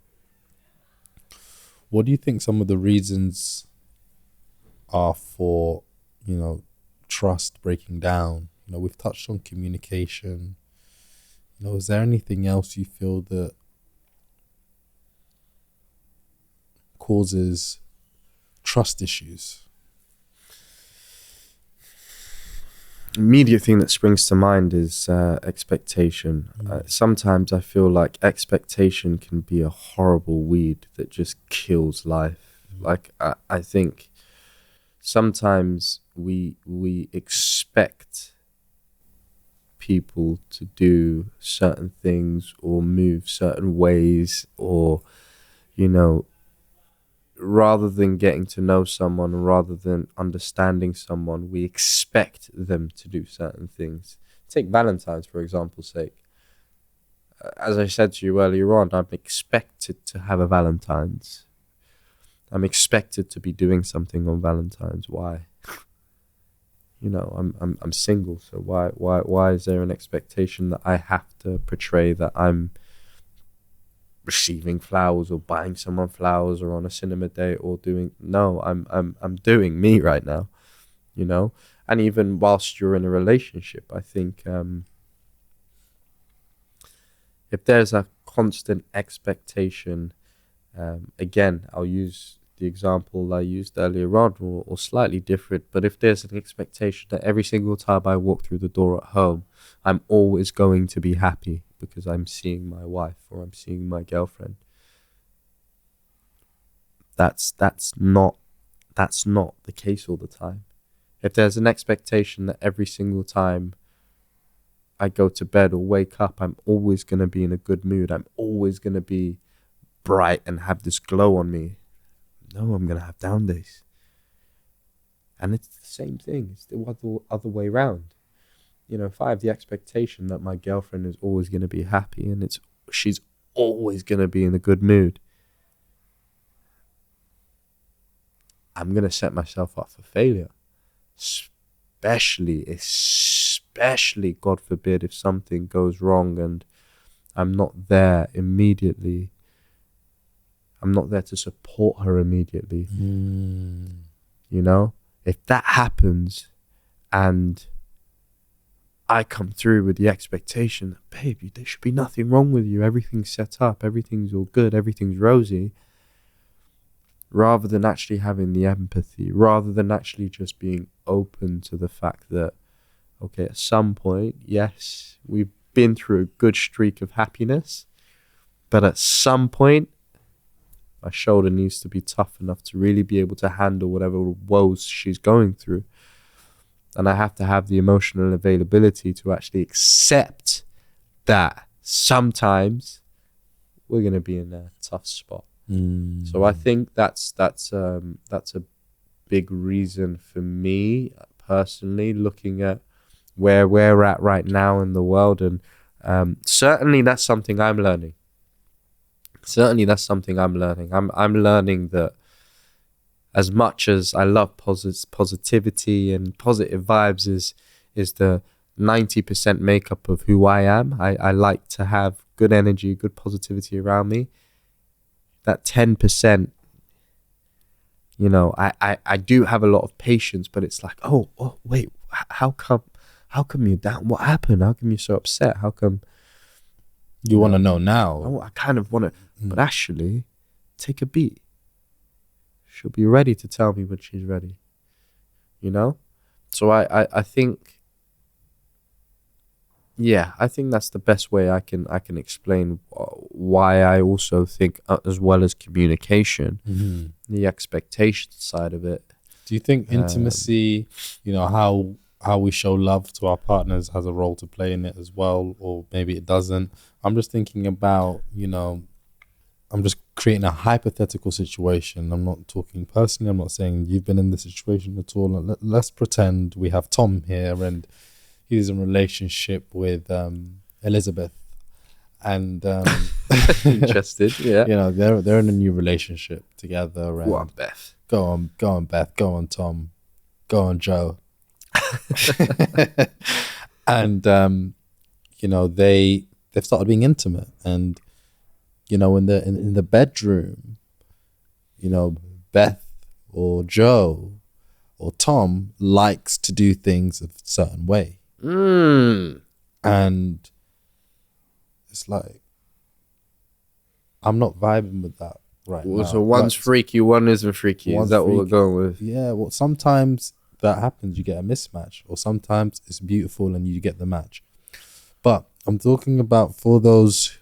S2: What do you think some of the reasons are for, trust breaking down? We've touched on communication. Is there anything else you feel that causes trust issues?
S1: Immediate thing that springs to mind is expectation. Sometimes I feel like expectation can be a horrible weed that just kills life. Like I think sometimes we expect people to do certain things or move certain ways, or rather than getting to know someone, rather than understanding someone, we expect them to do certain things. Take Valentine's, for example's sake. As I said to you earlier on, I'm expected to have a Valentine's. I'm expected to be doing something on Valentine's. Why? You know, I'm single, so why is there an expectation that I have to portray that I'm receiving flowers or buying someone flowers or on a cinema date or doing? No, I'm doing me right now, you know. And even whilst you're in a relationship, I think if there's a constant expectation, again, I'll use the example I used earlier on, or slightly different, but if there's an expectation that every single time I walk through the door at home, I'm always going to be happy because I'm seeing my wife or I'm seeing my girlfriend, that's not the case all the time. If there's an expectation that every single time I go to bed or wake up, I'm always going to be in a good mood, I'm always going to be bright and have this glow on me, no, I'm going to have down days. And it's the same thing. It's the other way around. You know, if I have the expectation that my girlfriend is always going to be happy and she's always going to be in a good mood, I'm going to set myself up for failure. Especially, God forbid, if something goes wrong and I'm not there immediately. I'm not there to support her immediately. You know, if that happens and I come through with the expectation that, babe, there should be nothing wrong with you, everything's set up, everything's all good, everything's rosy, rather than actually having the empathy, rather than actually just being open to the fact that, okay, at some point, yes, we've been through a good streak of happiness, but at some point, my shoulder needs to be tough enough to really be able to handle whatever woes she's going through. And I have to have the emotional availability to actually accept that sometimes we're going to be in a tough spot. So I think that's a big reason for me personally, looking at where we're at right now in the world. And certainly that's something I'm learning. I'm learning that as much as I love positivity and positive vibes is the 90% makeup of who I am. I like to have good energy, good positivity around me. That 10%, you know, I do have a lot of patience, but it's like, oh wait, how come you're down? What happened? How come you're so upset? How come
S2: you want to know now?
S1: Oh, I kind of want to, but actually, take a beat. She'll be ready to tell me when she's ready, you know? So I think, yeah, I think that's the best way I can explain why I also think, as well as communication, the expectation side of it.
S2: Do you think intimacy, you know, how we show love to our partners has a role to play in it as well, or maybe it doesn't? I'm just thinking about, you know, I'm just creating a hypothetical situation. I'm not talking personally. I'm not saying you've been in this situation at all. Let's pretend we have Tom here and he's in a relationship with Elizabeth. And
S1: interested, yeah.
S2: You know, they're in a new relationship together. And
S1: go on, Beth.
S2: Go on, Beth. Go on, Tom. Go on, Joe. And you know, they've started being intimate, and you know, in the bedroom, you know, Beth or Joe or Tom likes to do things a certain way. And it's like, I'm not vibing with that right now.
S1: So one's freaky, one isn't freaky. Is that what we're going with?
S2: Yeah, well, sometimes that happens, you get a mismatch, or sometimes it's beautiful and you get the match. But I'm talking about for those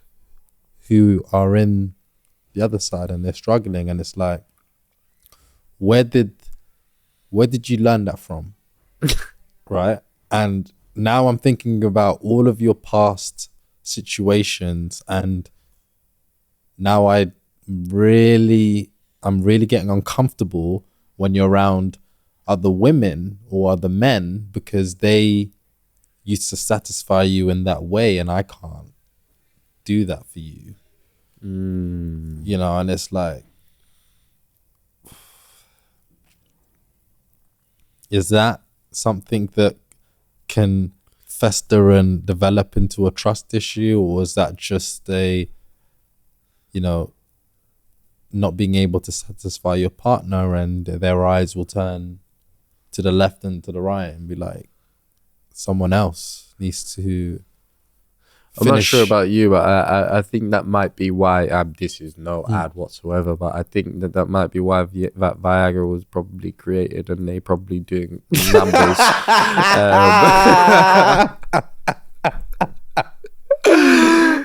S2: who are in the other side and they're struggling, and it's like, where did you learn that from? Right? And now I'm thinking about all of your past situations, and now I'm really getting uncomfortable when you're around other women or other men, because they used to satisfy you in that way and I can't do that for you. You know, and it's like, is that something that can fester and develop into a trust issue, or is that just a, not being able to satisfy your partner, and their eyes will turn to the left and to the right and be like, someone else needs to
S1: I'm not sure about you, but I think that might be why, this is no ad whatsoever, but I think that might be why that Viagra was probably created, and they probably doing numbers.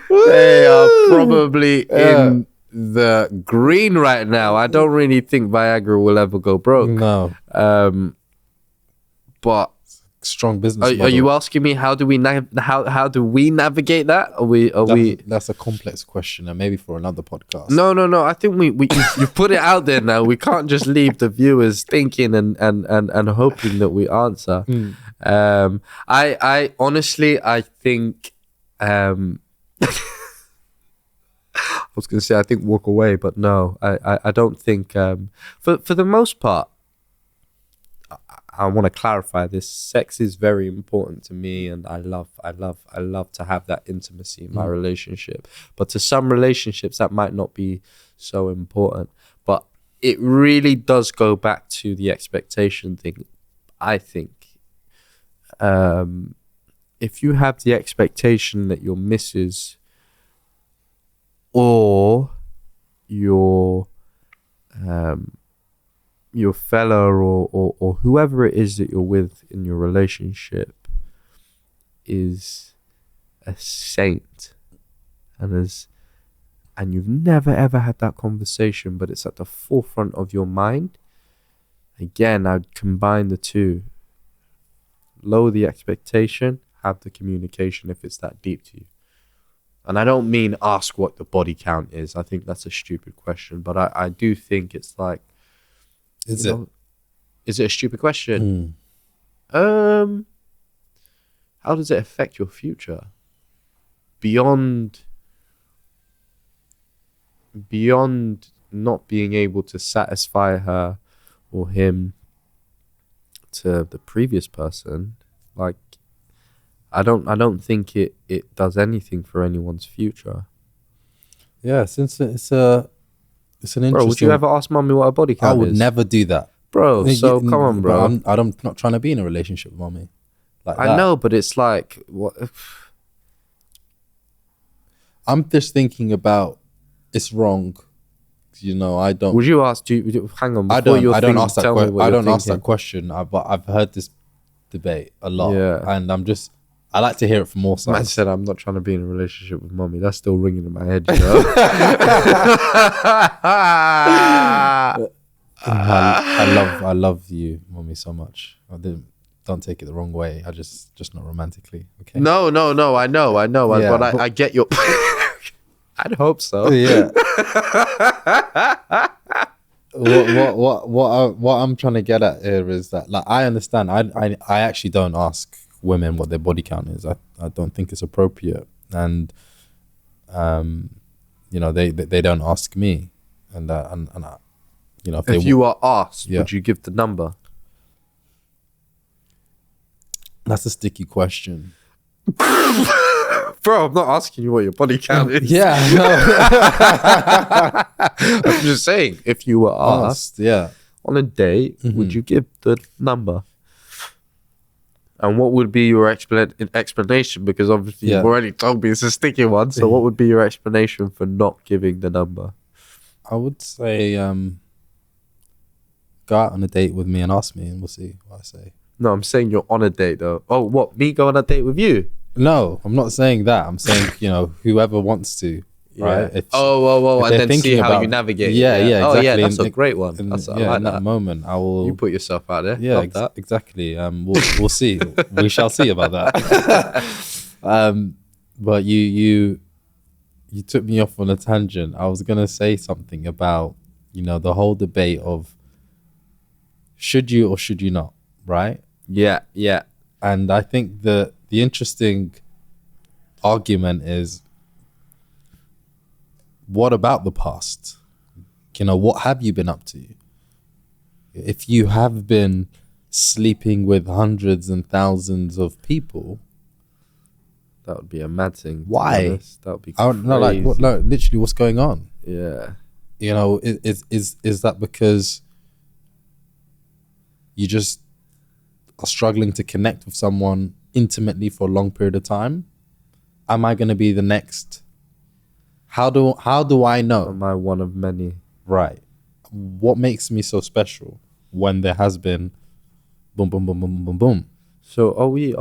S1: They are probably in the green right now. I don't really think Viagra will ever go broke.
S2: No.
S1: But
S2: strong business model.
S1: Are you asking me how do we navigate that?
S2: That's a complex question, and maybe for another podcast.
S1: No. I think we you put it out there now. We can't just leave the viewers thinking and hoping that we answer. I honestly, I think I was gonna say I think walk away, but no, I don't think for the most part. I want to clarify this. Sex is very important to me, and I love to have that intimacy in my relationship. But to some relationships, that might not be so important. But it really does go back to the expectation thing. I think if you have the expectation that your missus or your fella or whoever it is that you're with in your relationship is a saint, and you've never ever had that conversation, but it's at the forefront of your mind, again, I'd combine the two. Lower the expectation, have the communication if it's that deep to you. And I don't mean ask what the body count is. I think that's a stupid question, but I do think it's like, is it a stupid question? How does it affect your future? Beyond not being able to satisfy her or him to the previous person, like I don't think it does anything for anyone's future.
S2: Yeah, since it's an interesting...
S1: Bro, would you ever ask mommy what her body count is?
S2: I would never do that.
S1: Bro, so come on, bro.
S2: I'm not trying to be in a relationship with mommy. Like
S1: I know, but it's like... what?
S2: I'm just thinking about it's wrong. I don't...
S1: Would you ask... hang on.
S2: I don't ask that question, but I've heard this debate a lot.
S1: Yeah.
S2: And I like to hear it from all sides.
S1: Man said, I'm not trying to be in a relationship with mommy. That's still ringing in my head, you know?
S2: I love you, mommy, so much. Don't take it the wrong way. I just not romantically. Okay.
S1: No. I know. Yeah, but I get your... I'd hope so.
S2: Yeah. What I'm trying to get at here is that, like, I understand. I actually don't ask women what their body count is. I don't think it's appropriate, and they don't ask me, and if
S1: you are asked, would you give the number?
S2: That's a sticky question.
S1: Bro, I'm not asking you what your body count is.
S2: Yeah, no.
S1: I'm just saying, if you were asked on a date, would you give the number? And what would be your explanation? Because obviously you've already told me it's a sticky one. So what would be your explanation for not giving the number?
S2: I would say go out on a date with me and ask me, and we'll see what I say.
S1: No, I'm saying you're on a date though. Oh, what? Me go on a date with you?
S2: No, I'm not saying that. I'm saying, whoever wants to, right?
S1: If and then see how you navigate.
S2: Yeah, exactly.
S1: Oh, yeah, that's a great one. I like
S2: in that moment, I will...
S1: You put yourself out there.
S2: Yeah, exactly. We'll see. We shall see about that. But you took me off on a tangent. I was going to say something about, the whole debate of should you or should you not, right?
S1: Yeah.
S2: And I think the interesting argument is, what about the past? What have you been up to? If you have been sleeping with hundreds and thousands of people.
S1: That would be a mad thing.
S2: Why?
S1: That would be
S2: I
S1: crazy.
S2: don't know, like, what? No, literally, what's going on?
S1: Yeah.
S2: You know, is that because you just are struggling to connect with someone intimately for a long period of time? Am I going to be the next? How do I know?
S1: Am I one of many?
S2: Right. What makes me so special when there has been boom, boom, boom, boom, boom, boom?
S1: So are we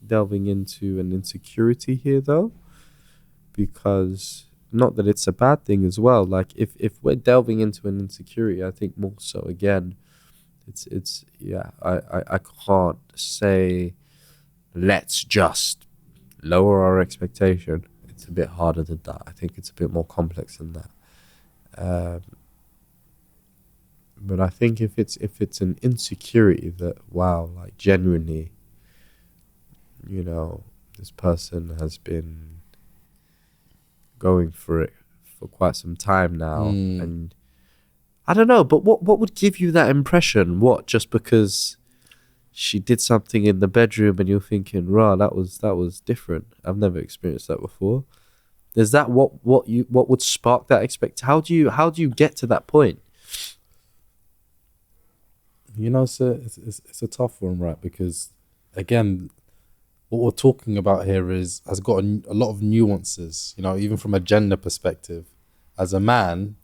S1: delving into an insecurity here though? Because not that it's a bad thing as well. Like if we're delving into an insecurity, I think more so again, it's yeah. I can't say let's just lower our expectation. It's a bit harder than that. I think it's a bit more complex than that. But I think if it's an insecurity that, wow, like genuinely, you know, this person has been going for it for quite some time now, and I don't know, but what would give you that impression? What, just because she did something in the bedroom and you're thinking, rah, that was different. I've never experienced that before. Is that what would spark that expect? How do you get to that point?
S2: You know, it's a tough one, right? Because again, what we're talking about here has got a lot of nuances. You know, even from a gender perspective, as a man,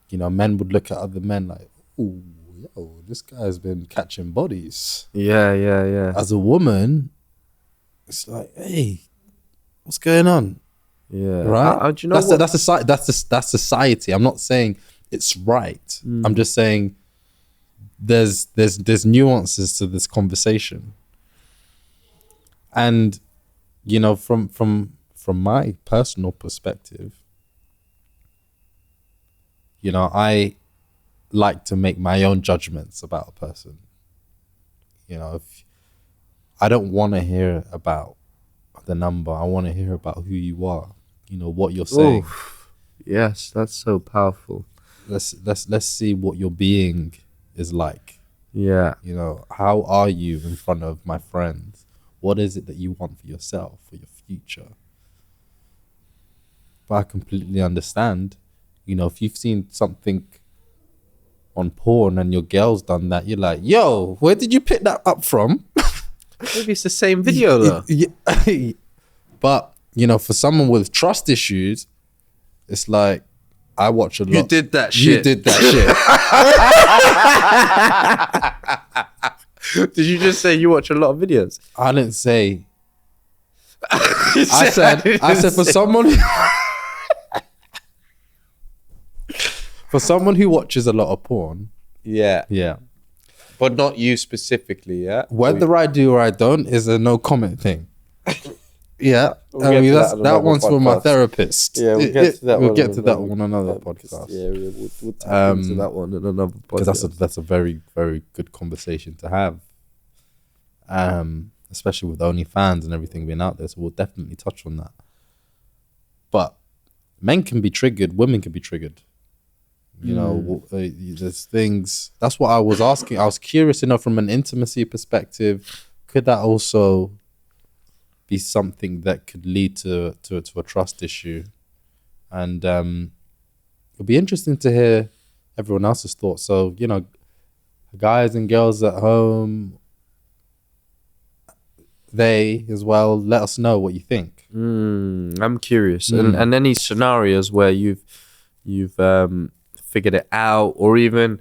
S2: you know, men would look at other men like, "Ooh, yo, this guy's been catching bodies."
S1: Yeah.
S2: As a woman, it's like, "Hey, what's going on?"
S1: Yeah.
S2: Right?
S1: Do you know what?
S2: That's society. I'm not saying it's right. I'm just saying there's nuances to this conversation. And you know, from my personal perspective, you know, I like to make my own judgments about a person. You know, if I don't want to hear about the number, I want to hear about who you are. You know, what you're saying.
S1: Oof. Yes, that's so powerful.
S2: Let's see what your being is like.
S1: Yeah.
S2: You know, how are you in front of my friends? What is it that you want for yourself, for your future? But I completely understand. You know, if you've seen something on porn and your girl's done that, you're like, yo, where did you pick that up from?
S1: Maybe it's the same video though.
S2: But, you know, for someone with trust issues, it's like, I watch a lot.
S1: You did that shit.
S2: You did that
S1: shit. Did you just say you watch a lot of videos?
S2: I didn't say. I said for someone for someone who watches a lot of porn.
S1: Yeah.
S2: Yeah.
S1: But not you specifically, yeah?
S2: Whether I do or I don't is a no comment thing. Yeah. I mean, that one's for my therapist.
S1: Yeah, we'll get to that
S2: we'll
S1: one.
S2: get to that one on another podcast.
S1: Yeah, we'll tap into that one in another podcast.
S2: Because that's a very, very good conversation to have. Especially with OnlyFans and everything being out there. So we'll definitely touch on that. But men can be triggered, women can be triggered. You know, there's things. That's what I was asking. I was curious to know from an intimacy perspective, could that also be something that could lead to a trust issue? And it'll be interesting to hear everyone else's thoughts. So, you know, guys and girls at home, they as well, let us know what you think.
S1: I'm curious. And any scenarios where you've figured it out, or even,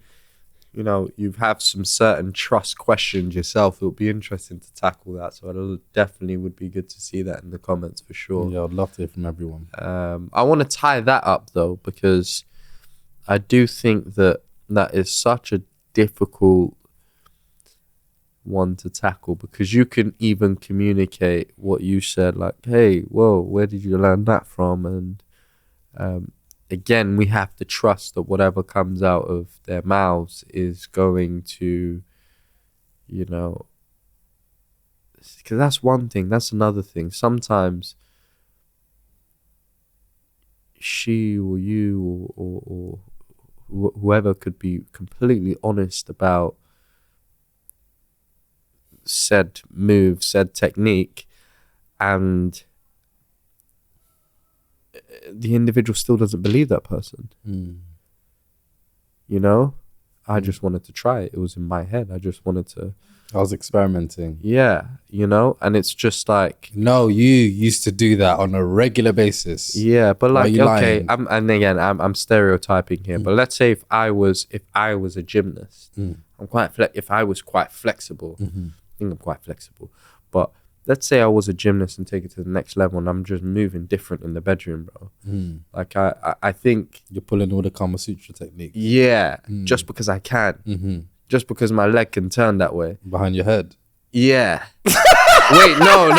S1: you know, you have some certain trust questions yourself, it'll be interesting to tackle that. So it definitely would be good to see that in the comments for sure.
S2: Yeah, I'd love to hear from everyone.
S1: I want to tie that up though, because I do think that is such a difficult one to tackle, because you can even communicate what you said, like, hey, whoa, where did you learn that from? And again, we have to trust that whatever comes out of their mouths is going to, you know, because that's one thing. That's another thing. Sometimes she or you or whoever could be completely honest about said move, said technique, and the individual still doesn't believe that person. You know, I just wanted to try it. It was in my head. I just wanted to.
S2: I was experimenting.
S1: Yeah, you know, and it's just like.
S2: No, you used to do that on a regular basis.
S1: Yeah, but like, okay,
S2: lying?
S1: I'm stereotyping here, but let's say if I was a gymnast, if I was quite flexible, I think I'm quite flexible, but let's say I was a gymnast and take it to the next level, and I'm just moving different in the bedroom, bro. Like I think
S2: you're pulling all the Kama Sutra techniques.
S1: Yeah, just because I can, just because my leg can turn that way
S2: behind your head.
S1: Yeah. Wait, no.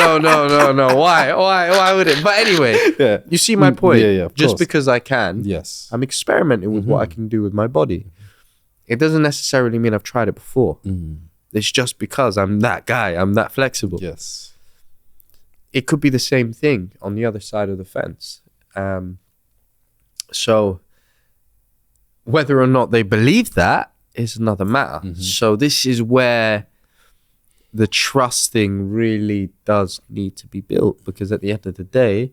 S1: Why would it? But anyway,
S2: yeah.
S1: You see my point.
S2: Yeah,
S1: just
S2: course.
S1: Because I can,
S2: yes,
S1: I'm experimenting with what I can do with my body. It doesn't necessarily mean I've tried it before. It's just because I'm that guy. I'm that flexible.
S2: Yes.
S1: It could be the same thing on the other side of the fence. So whether or not they believe that is another matter. So this is where the trust thing really does need to be built, because at the end of the day,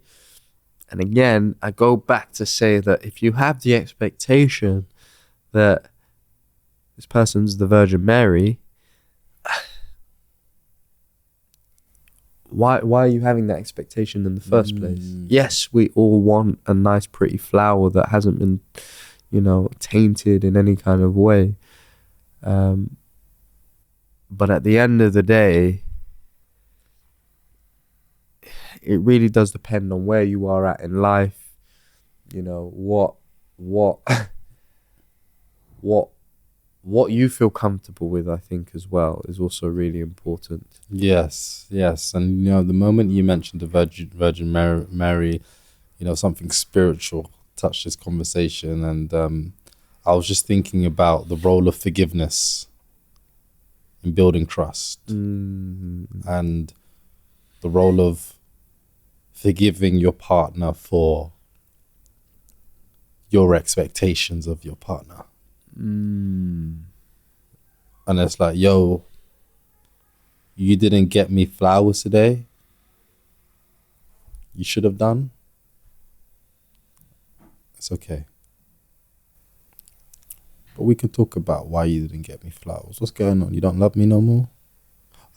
S1: and again, I go back to say that if you have the expectation that this person's the Virgin Mary, why are you having that expectation in the first place? Yes, we all want a nice, pretty flower that hasn't been, tainted in any kind of way. But at the end of the day, it really does depend on where you are at in life. What you feel comfortable with, I think, as well, is also really important.
S2: Yes. And, the moment you mentioned the Virgin Mary, something spiritual touched this conversation. And I was just thinking about the role of forgiveness in building trust, and the role of forgiving your partner for your expectations of your partner. And it's like, yo, you didn't get me flowers today. You should have done. It's okay. But we can talk about why you didn't get me flowers. What's going on? You don't love me no more?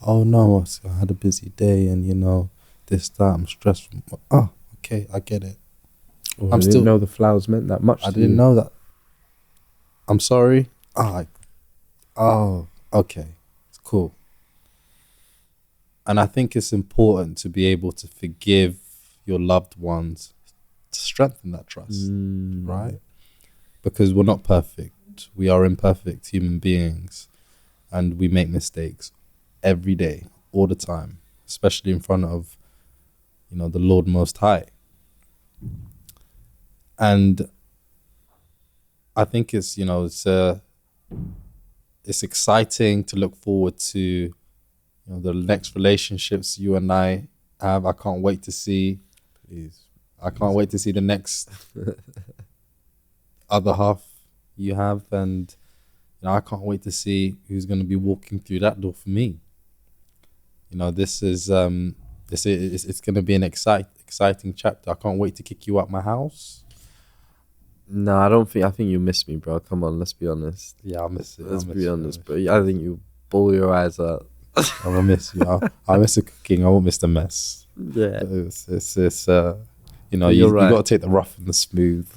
S2: Oh, no, I had a busy day and, this, that, I'm stressed. Oh, okay, I get it.
S1: Well, I didn't know the flowers meant that much.
S2: I didn't know that. I'm sorry. Oh, okay. It's cool. And I think it's important to be able to forgive your loved ones to strengthen that trust, right? Because we're not perfect. We are imperfect human beings, and we make mistakes every day, all the time, especially in front of, the Lord Most High. And I think it's exciting to look forward to, the next relationships you and I have. I can't wait to see. I can't wait to see the next other half you have, and I can't wait to see who's going to be walking through that door for me. This is it's going to be an exciting chapter. I can't wait to kick you out my house.
S1: No, I don't think. I think you miss me, bro. Come on, let's be honest.
S2: Yeah, I miss it.
S1: Let's be honest, bro. I think you bawl your eyes out.
S2: I will miss you. I miss the cooking. I won't miss the mess.
S1: Yeah,
S2: it's you got to take the rough and the smooth.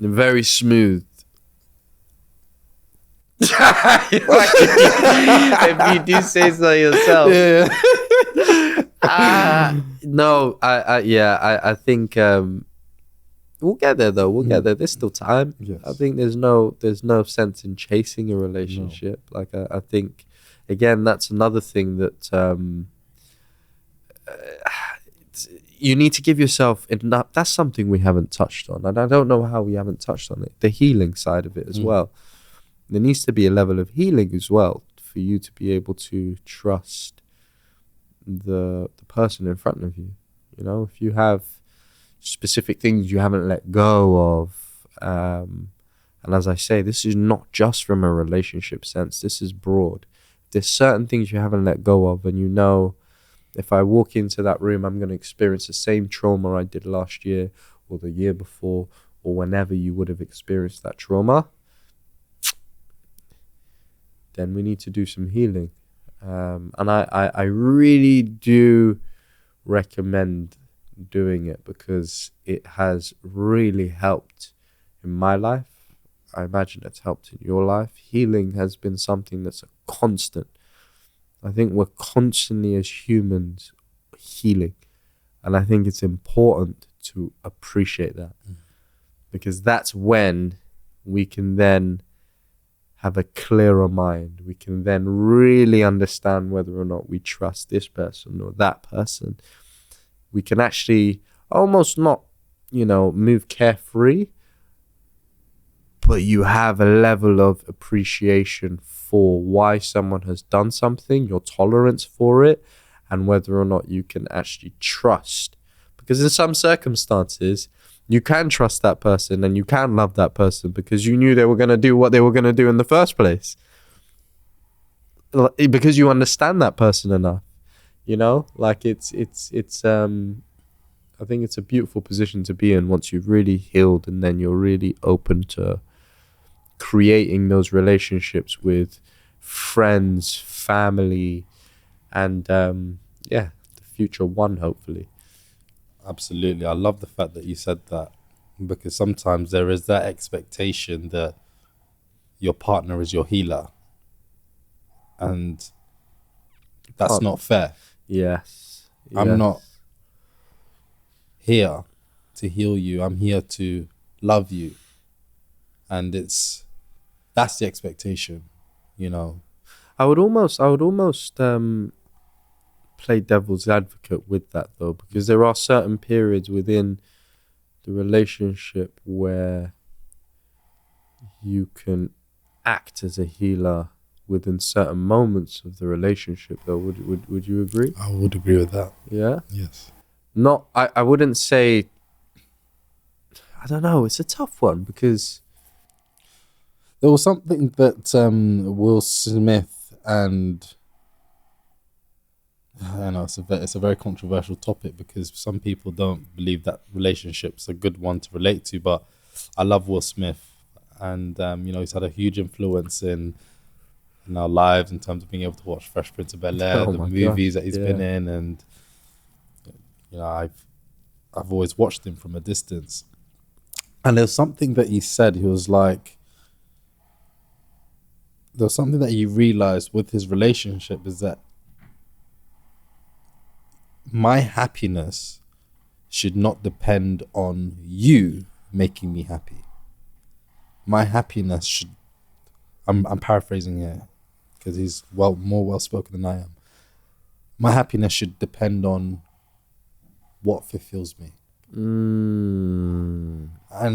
S1: Very smooth. If you do say so yourself. Yeah. No, I think we'll get there though. We'll get there. There's still time.
S2: Yes.
S1: I think there's no sense in chasing a relationship. No. Like I think, again, that's another thing that you need to give yourself enough. That's something we haven't touched on, and I don't know how we haven't touched on it. The healing side of it as well. There needs to be a level of healing as well for you to be able to trust the person in front of you. If you have specific things you haven't let go of, and And as I say, this is not just from a relationship sense. This is broad. There's certain things you haven't let go of, and you know, if I walk into that room, I'm going to experience the same trauma I did last year or the year before, or whenever you would have experienced that trauma. Then we need to do some healing. And I really do recommend doing it, because it has really helped in my life. I imagine it's helped in your life. Healing has been something that's a constant. I think we're constantly, as humans, healing. And I think it's important to appreciate that. Because that's when we can then have a clearer mind. We can then really understand whether or not we trust this person or that person. We can actually almost not, move carefree, but you have a level of appreciation for why someone has done something, your tolerance for it, and whether or not you can actually trust. Because in some circumstances, you can trust that person and you can love that person because you knew they were going to do what they were going to do in the first place. Because you understand that person enough, like it's I think it's a beautiful position to be in once you've really healed, and then you're really open to creating those relationships with friends, family, and the future one, hopefully.
S2: Absolutely. I love the fact that you said that, because sometimes there is that expectation that your partner is your healer, and that's not fair.
S1: Yes.
S2: I'm not here to heal you. I'm here to love you. And that's the expectation,
S1: I would almost play devil's advocate with that, though, because there are certain periods within the relationship where you can act as a healer within certain moments of the relationship, though. Would you agree?
S2: I would agree with that.
S1: Yeah?
S2: Yes.
S1: Not, I wouldn't say, I don't know, it's a tough one, because
S2: there was something that Will Smith and I know it's a very controversial topic, because some people don't believe that relationship's a good one to relate to, but I love Will Smith, and he's had a huge influence in our lives in terms of being able to watch Fresh Prince of Bel-Air, the movies that he's been in, and I've always watched him from a distance. And there's something that he said. He was like, there's something that he realized with his relationship is that my happiness should not depend on you making me happy. My happiness should, I'm paraphrasing here because he's more well-spoken than I am. My happiness should depend on what fulfills me. And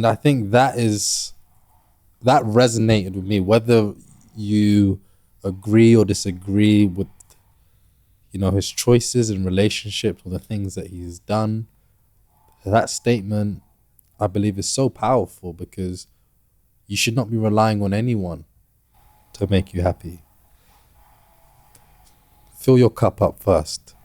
S2: I think that resonated with me, whether you agree or disagree with his choices in relationships or the things that he's done. That statement, I believe, is so powerful, because you should not be relying on anyone to make you happy. Fill your cup up first,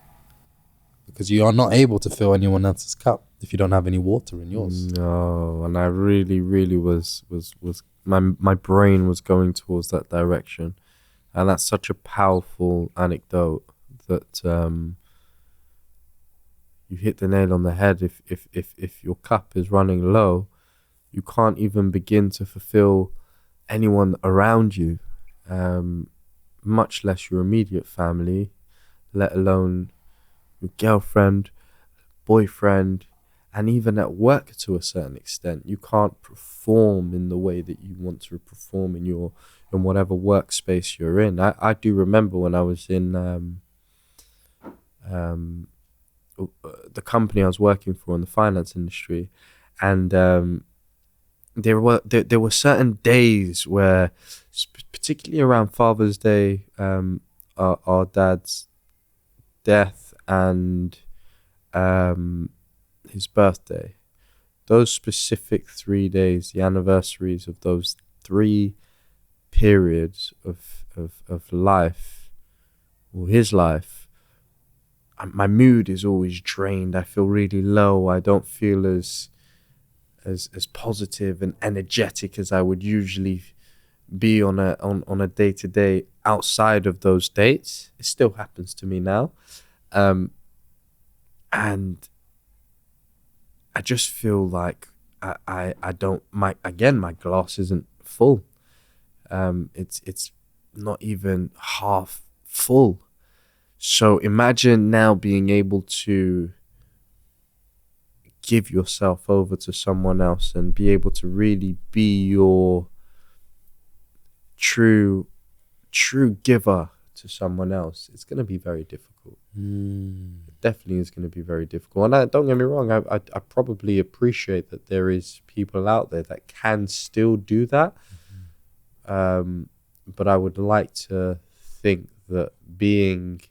S2: because you are not able to fill anyone else's cup if you don't have any water in yours.
S1: No, and I really was my brain was going towards that direction, and that's such a powerful anecdote that you hit the nail on the head. If your cup is running low, you can't even begin to fulfill anyone around you, much less your immediate family, let alone your girlfriend, boyfriend, and even at work to a certain extent. You can't perform in the way that you want to perform in whatever workspace you're in. I do remember when I was in the company I was working for in the finance industry, and there were certain days where, particularly around Father's Day, our dad's death, and his birthday, those specific 3 days, the anniversaries of those 3 periods of life, or his life, my mood is always drained. I feel really low. I don't feel as positive and energetic as I would usually be on a day-to-day outside of those dates. It still happens to me now. And I just feel like I don't, my glass isn't full. It's not even half full. So imagine now being able to give yourself over to someone else and be able to really be your true giver to someone else. It's going to be very difficult. It definitely is going to be very difficult. And don't get me wrong, I probably appreciate that there is people out there that can still do that. But I would like to think that being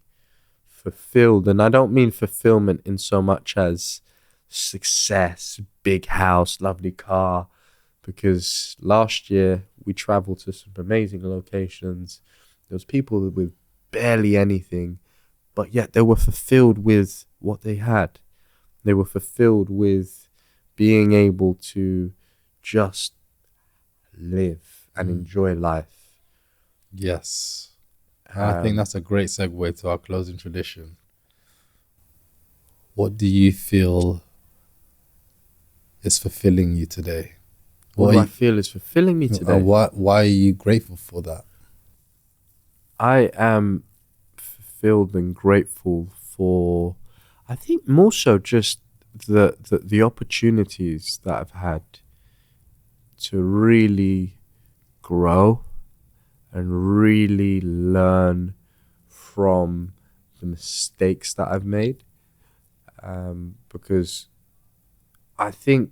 S1: fulfilled, and I don't mean fulfillment in so much as success, big house, lovely car, because last year we traveled to some amazing locations. There was people with barely anything, but yet they were fulfilled with what they had. They were fulfilled with being able to just live and enjoy life.
S2: Yes. I think that's a great segue to our closing tradition. What do you feel is fulfilling you today?
S1: What do I feel is fulfilling me today?
S2: Why are you grateful for that?
S1: I am fulfilled and grateful for, I think more so just the opportunities that I've had to really grow and really learn from the mistakes that I've made. Because I think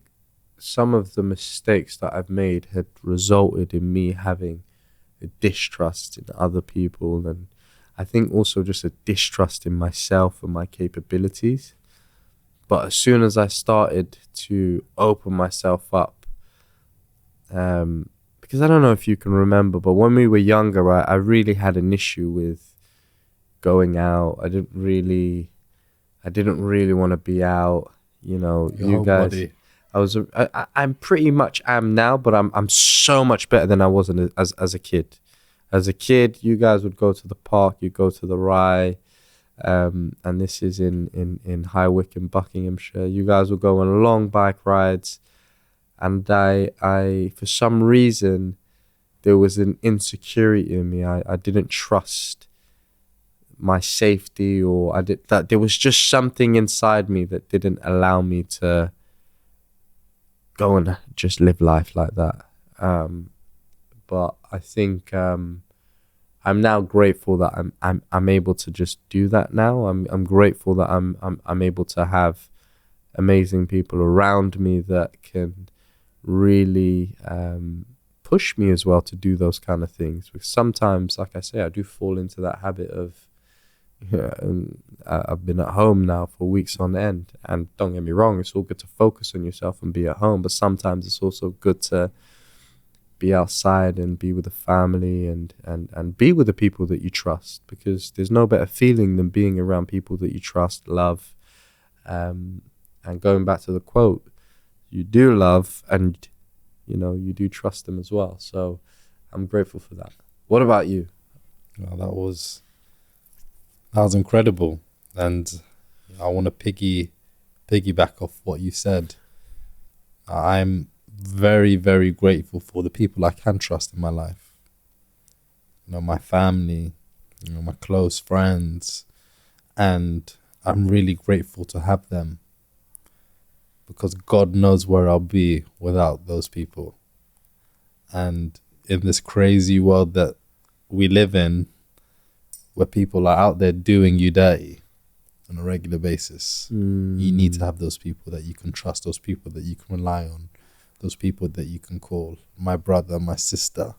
S1: some of the mistakes that I've made had resulted in me having a distrust in other people, and I think also just a distrust in myself and my capabilities. But as soon as I started to open myself up, because I don't know if you can remember, but when we were younger, I really had an issue with going out. I didn't really want to be out. You know, you guys. Body. I'm pretty much am now, but I'm so much better than I was as a kid. As a kid, you guys would go to the park, you go to the Rye, and this is in High Wycombe, Buckinghamshire. You guys would go on long bike rides, and I for some reason there was an insecurity in me. I didn't trust my safety, or there was just something inside me that didn't allow me to go and just live life like that. But I think I'm now grateful that I'm able to just do that now. I'm grateful that I'm able to have amazing people around me that can really push me as well to do those kind of things. Because sometimes, like I say, I do fall into that habit of, I've been at home now for weeks on end, and don't get me wrong, it's all good to focus on yourself and be at home, but sometimes it's also good to be outside and be with the family and be with the people that you trust, because there's no better feeling than being around people that you trust, love, and going back to the quote, you do love and you do trust them as well. So I'm grateful for that. What about you?
S2: Well, that was incredible, and I want to piggyback off what you said. I'm very, very grateful for the people I can trust in my life. My family, my close friends, and I'm really grateful to have them, because God knows where I'll be without those people. And in this crazy world that we live in, where people are out there doing you dirty on a regular basis, you need to have those people that you can trust, those people that you can rely on, those people that you can call my brother, my sister,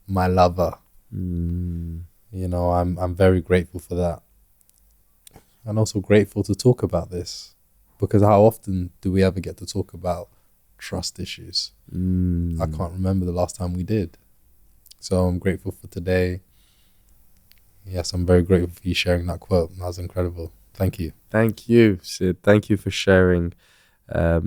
S2: my lover. I'm very grateful for that. And also grateful to talk about this, because how often do we ever get to talk about trust issues.
S1: Mm.
S2: I can't remember the last time we did. So I'm grateful for today. Yes, I'm very grateful for you sharing that quote. That was incredible. Thank you.
S1: Thank you, Sid. Thank you for sharing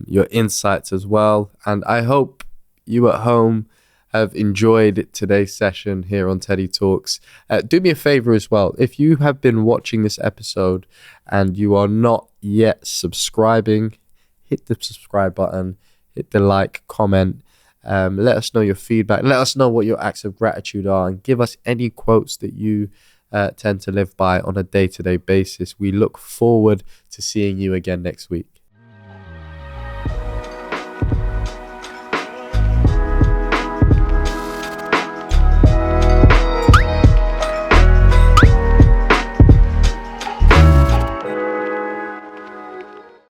S1: your insights as well. And I hope you at home have enjoyed today's session here on Teddy Talks. Do me a favor as well. If you have been watching this episode and you are not yet subscribing, hit the subscribe button, hit the like, comment. Let us know your feedback. Let us know what your acts of gratitude are, and give us any quotes that you tend to live by on a day-to-day basis. We look forward to seeing you again next week.